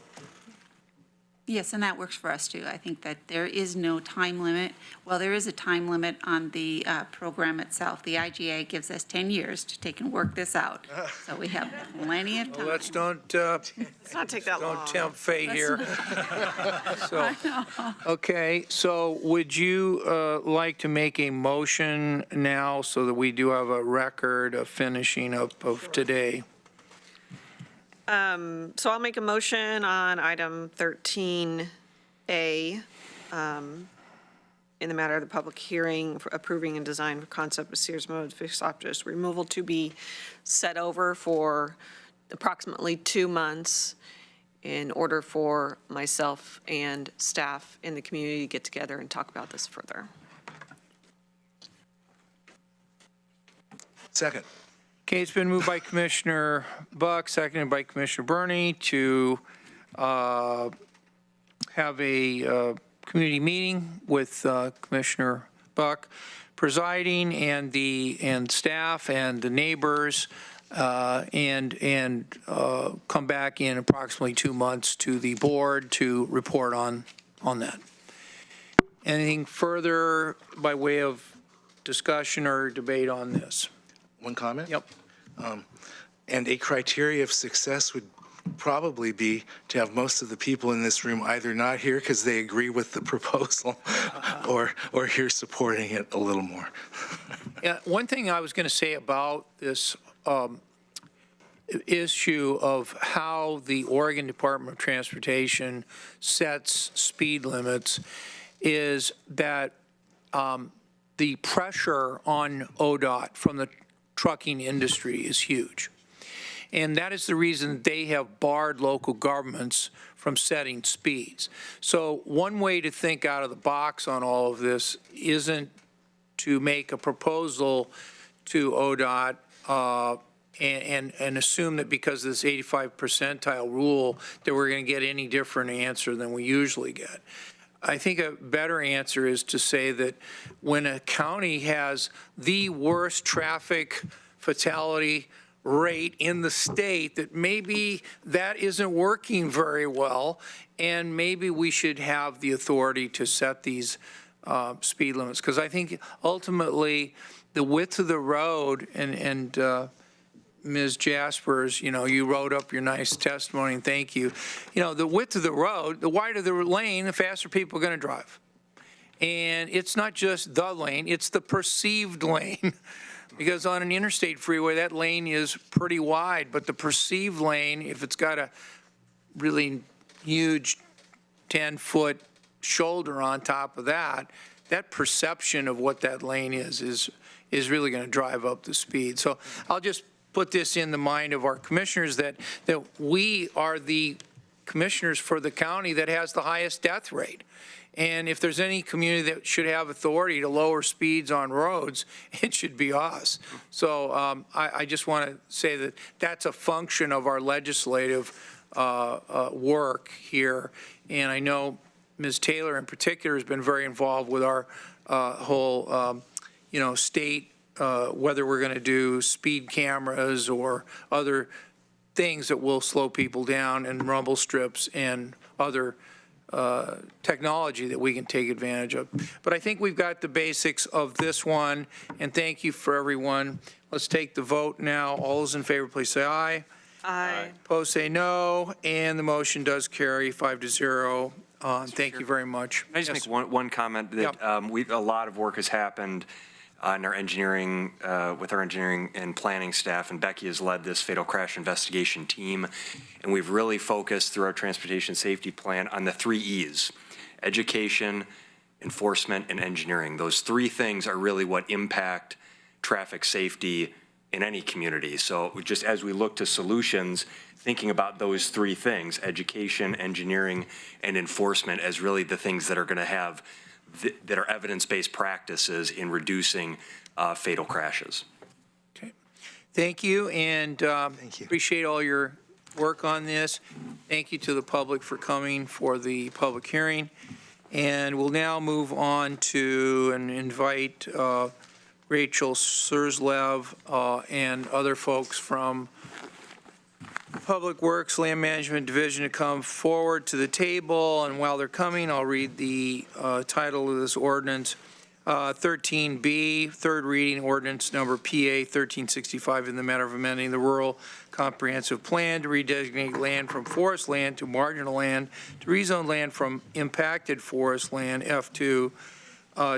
Yes, and that works for us too. I think that there is no time limit. Well, there is a time limit on the program itself. The IGA gives us 10 years to take and work this out. So we have plenty of time. Well, let's don't Let's not take that long. don't tempt fate here. I know. Okay, so would you like to make a motion now so that we do have a record of finishing up of today? So I'll make a motion on item 13A, in the matter of the public hearing for approving and design for concept of Sears Mode fixed objects removal to be set over for approximately 2 months in order for myself and staff in the community to get together and talk about this further. Second. Okay, it's been moved by Commissioner Buck, seconded by Commissioner Burney to have a community meeting with Commissioner Buck presiding and staff and the neighbors and come back in approximately 2 months to the board to report on that. Anything further by way of discussion or debate on this? One comment? Yep. And a criteria of success would probably be to have most of the people in this room either not here because they agree with the proposal or here supporting it a little more. Yeah, one thing I was going to say about this issue of how the Oregon Department of Transportation sets speed limits is that the pressure on ODOT from the trucking industry is huge. And that is the reason they have barred local governments from setting speeds. So one way to think out of the box on all of this isn't to make a proposal to ODOT and assume that because of this 85 percentile rule that we're going to get any different answer than we usually get. I think a better answer is to say that when a county has the worst traffic fatality rate in the state, that maybe that isn't working very well, and maybe we should have the authority to set these speed limits. Because I think ultimately the width of the road, and Ms. Jaspers, you know, you wrote up your nice testimony, and thank you. You know, the width of the road, the wider the lane, the faster people are going to drive. And it's not just the lane, it's the perceived lane. Because on an interstate freeway, that lane is pretty wide, but the perceived lane, if it's got a really huge 10-foot shoulder on top of that, that perception of what that lane is really going to drive up the speed. So I'll just put this in the mind of our commissioners that we are the commissioners for the county that has the highest death rate. And if there's any community that should have authority to lower speeds on roads, it should be us. So I just want to say that that's a function of our legislative work here. And I know Ms. Taylor in particular has been very involved with our whole, state, whether we're going to do speed cameras or other things that will slow people down, and rumble strips and other technology that we can take advantage of. But I think we've got the basics of this one, and thank you for everyone. Let's take the vote now. All those in favor, please say aye. Aye. Opposed, say no, and the motion does carry 5-0. Thank you very much. Can I just make one comment that a lot of work has happened in our engineering, with our engineering and planning staff, and Becky has led this fatal crash investigation team, and we've really focused through our transportation safety plan on the 3 E's: education, enforcement, and engineering. Those 3 things are really what impact traffic safety in any community. So just as we look to solutions, thinking about those 3 things, education, engineering, and enforcement, as really the things that are going to have that are evidence-based practices in reducing fatal crashes. Okay. Thank you, and appreciate all your work on this. Thank you to the public for coming for the public hearing. And we'll now move on to and invite Rachel Serslev and other folks from Public Works Land Management Division to come forward to the table. And while they're coming, I'll read the title of this ordinance. 13B, third reading ordinance number PA 1365 in the matter of amending the Rural Comprehensive Plan to redesignate land from forest land to marginal land, to rezone land from impacted forest land F2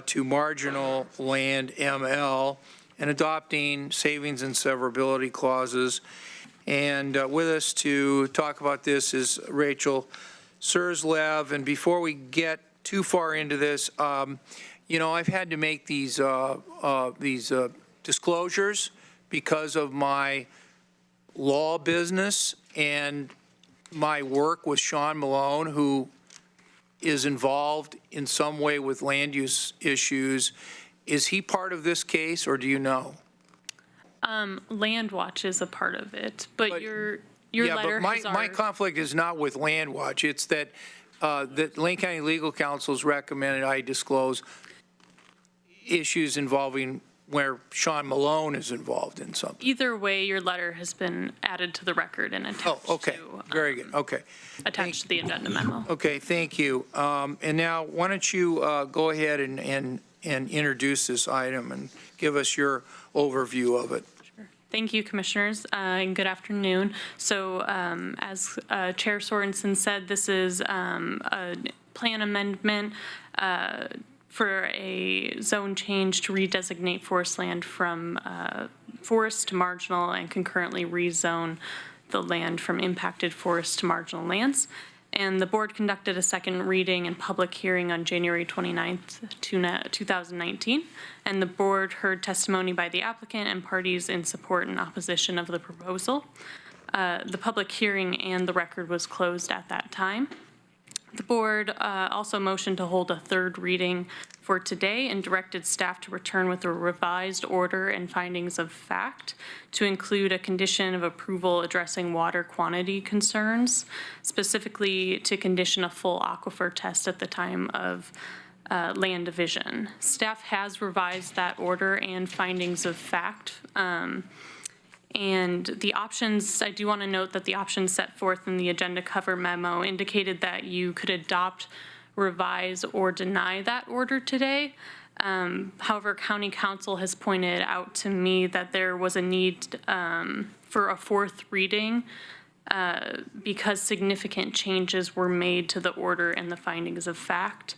to marginal land ML, and adopting savings and severability clauses. And with us to talk about this is Rachel Serslev. And before we get too far into this, I've had to make these disclosures because of my law business and my work with Sean Malone, who is involved in some way with land use issues. Is he part of this case, or do you know? Land Watch is a part of it, but your letter but has my conflict is not with Land Watch. It's that that Lane County Legal Counsel's recommended I disclose issues involving where Sean Malone is involved in something. Either way, your letter has been added to the record and attached Very good. Okay. Attached to the agenda memo. Okay, thank you. And now, why don't you go ahead and introduce this item and give us your overview of it. Thank you, Commissioners, and good afternoon. So as Chair Sorensen said, this is a plan amendment for a zone change to redesignate forest land from forest to marginal and concurrently rezone the land from impacted forest to marginal lands. And the board conducted a second reading and public hearing on January 29th, 2019. And the board heard testimony by the applicant and parties in support and opposition of the proposal. The public hearing and the record was closed at that time. The board also motioned to hold a third reading for today and directed staff to return with a revised order and findings of fact to include a condition of approval addressing water quantity concerns, specifically to condition a full aquifer test at the time of land division. Staff has revised that order and findings of fact. And the options, I do want to note that the options set forth in the agenda cover memo indicated that you could adopt, revise, or deny that order today. However, County Council has pointed out to me that there was a need for a fourth reading because significant changes were made to the order and the findings of fact.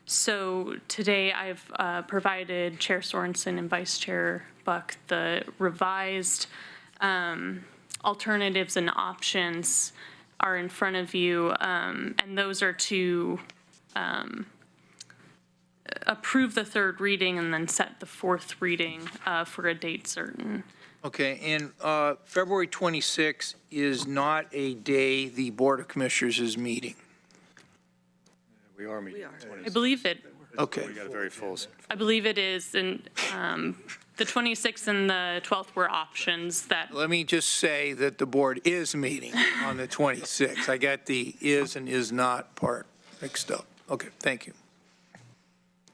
So today I've provided Chair Sorensen and Vice Chair Buck the revised alternatives and options are in front of you, and those are to approve the third reading and then set the fourth reading for a date certain. Okay, and February 26th is not a day the Board of Commissioners is meeting. We are meeting. I believe it. Okay. We got a very full. I believe it is, and the 26th and the 12th were options that. Let me just say that the board is meeting on the 26th. I got the is and is not part mixed up. Okay, thank you.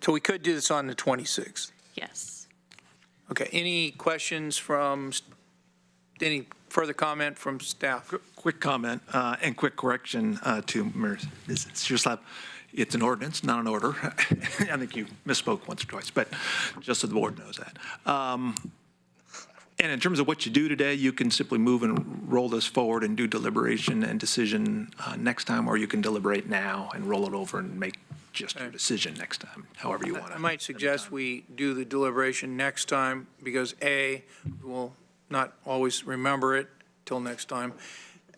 So we could do this on the 26th. Yes. Okay, any questions from, any further comment from staff? Quick comment and quick correction to Ms. Searslap. It's an ordinance, not an order. I think you misspoke once or twice, but just so the board knows that. And in terms of what you do today, you can simply move and roll this forward and do deliberation and decision next time, or you can deliberate now and roll it over and make just your decision next time, however you want to. I might suggest we do the deliberation next time because A, we'll not always remember it till next time.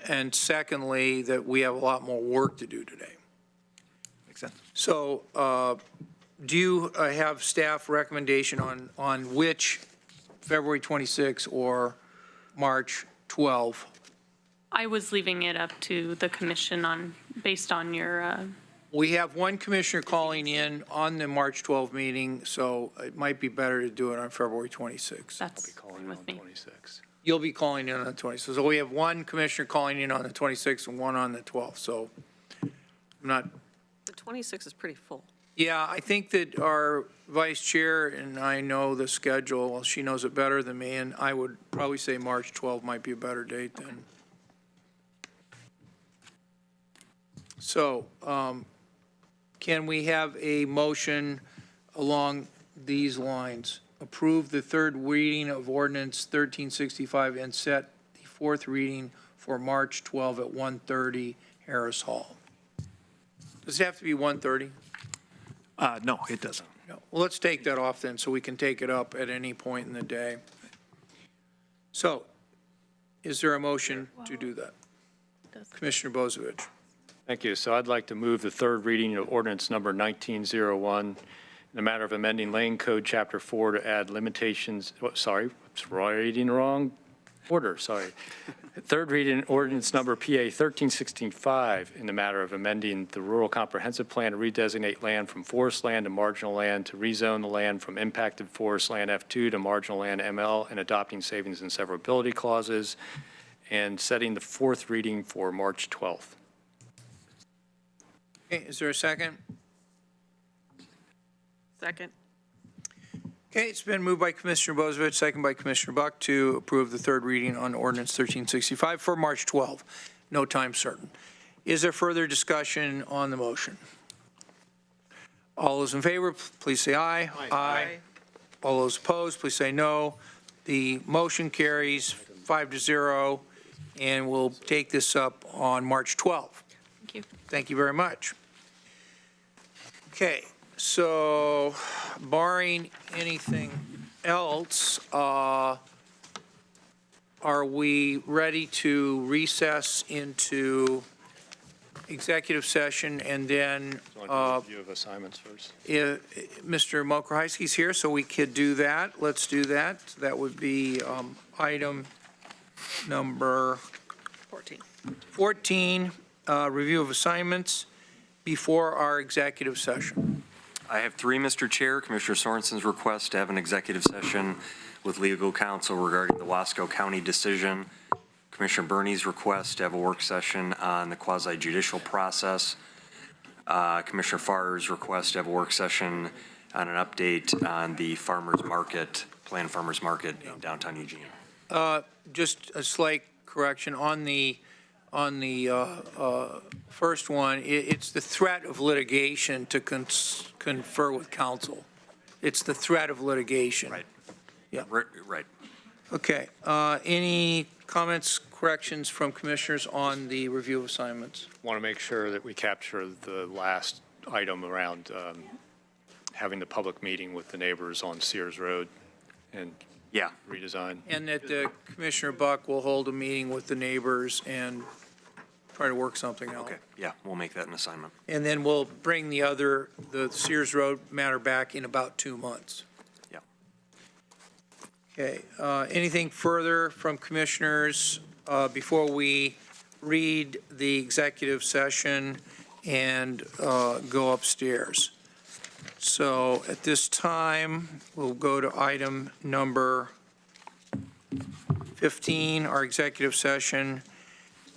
And secondly, that we have a lot more work to do today. Makes sense. So do you have staff recommendation on which February 26 or March 12? I was leaving it up to the commission based on your. We have one commissioner calling in on the March 12 meeting, so it might be better to do it on February 26. That's with me. 26. You'll be calling in on the 26th. So we have one commissioner calling in on the 26th and one on the 12th. So I'm not. The 26 is pretty full. Yeah, I think that our vice chair and I know the schedule. Well, she knows it better than me, and I would probably say March 12 might be a better date then. So can we have a motion along these lines? Approve the third reading of ordinance 1365 and set the fourth reading for March 12 at 1:30 Harris Hall. Does it have to be 1:30? No, it doesn't. No. Well, let's take that off then, so we can take it up at any point in the day. So, is there a motion to do that? Commissioner Bozievich. Thank you. So I'd like to move the third reading of ordinance number 1901 in the matter of amending Lane Code Chapter 4 to add limitations, sorry, reading the wrong order, sorry. Third reading ordinance number PA 1365 in the matter of amending the Rural Comprehensive Plan to redesignate land from forest land to marginal land, to rezone the land from impacted forest land F2 to marginal land ML, and adopting savings and severability clauses, and setting the fourth reading for March 12th. Okay, is there a second? Second. Okay, it's been moved by Commissioner Bozievich, second by Commissioner Buck to approve the third reading on ordinance 1365 for March 12, no time certain. Is there further discussion on the motion? All those in favor, please say aye. Aye. All those opposed, please say no. The motion carries 5-0, and we'll take this up on March 12. Thank you. Thank you very much. Okay. So, barring anything else, are we ready to recess into executive session and then Review of assignments first. Mr. Mokrahysky's here, so we could do that. Let's do that. That would be item number 14, review of assignments before our executive session. I have three, Mr. Chair. Commissioner Sorensen's request to have an executive session with legal counsel regarding the Wasco County decision. Commissioner Berney's request to have a work session on the quasi-judicial process. Commissioner Farr's request to have a work session on an update on the farmers market, planned farmers market in downtown Eugene. Just a slight correction on the first one. It's the threat of litigation to confer with counsel. It's the threat of litigation. Right. Yeah. Right. Okay. Any comments, corrections from commissioners on the review of assignments? Want to make sure that we capture the last item around having the public meeting with the neighbors on Sears Road and redesign. And that Commissioner Buck will hold a meeting with the neighbors and try to work something out. Okay, yeah, we'll make that an assignment. And then we'll bring the Sears Road matter back in about 2 months. Yeah. Okay, anything further from commissioners before we read the executive session and go upstairs? So at this time, we'll go to item number 15, our executive session.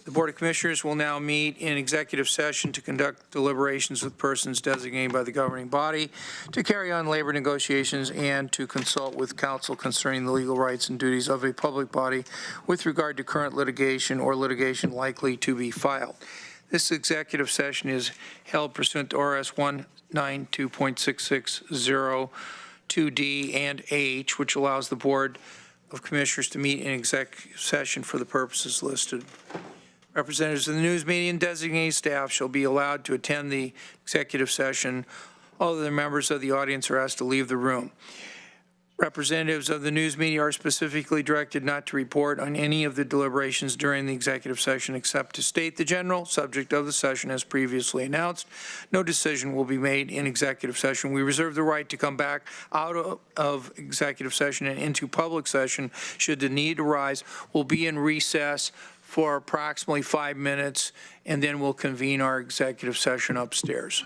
The Board of Commissioners will now meet in executive session to conduct deliberations with persons designated by the governing body, to carry on labor negotiations, and to consult with counsel concerning the legal rights and duties of a public body with regard to current litigation or litigation likely to be filed. This executive session is held pursuant to RS 192.660 2D and H, which allows the Board of Commissioners to meet in executive session for the purposes listed. Representatives of the news media and designated staff shall be allowed to attend the executive session. All other members of the audience are asked to leave the room. Representatives of the news media are specifically directed not to report on any of the deliberations during the executive session except to state the general subject of the session as previously announced. No decision will be made in executive session. We reserve the right to come back out of executive session and into public session should the need arise. We'll be in recess for approximately 5 minutes, and then we'll convene our executive session upstairs.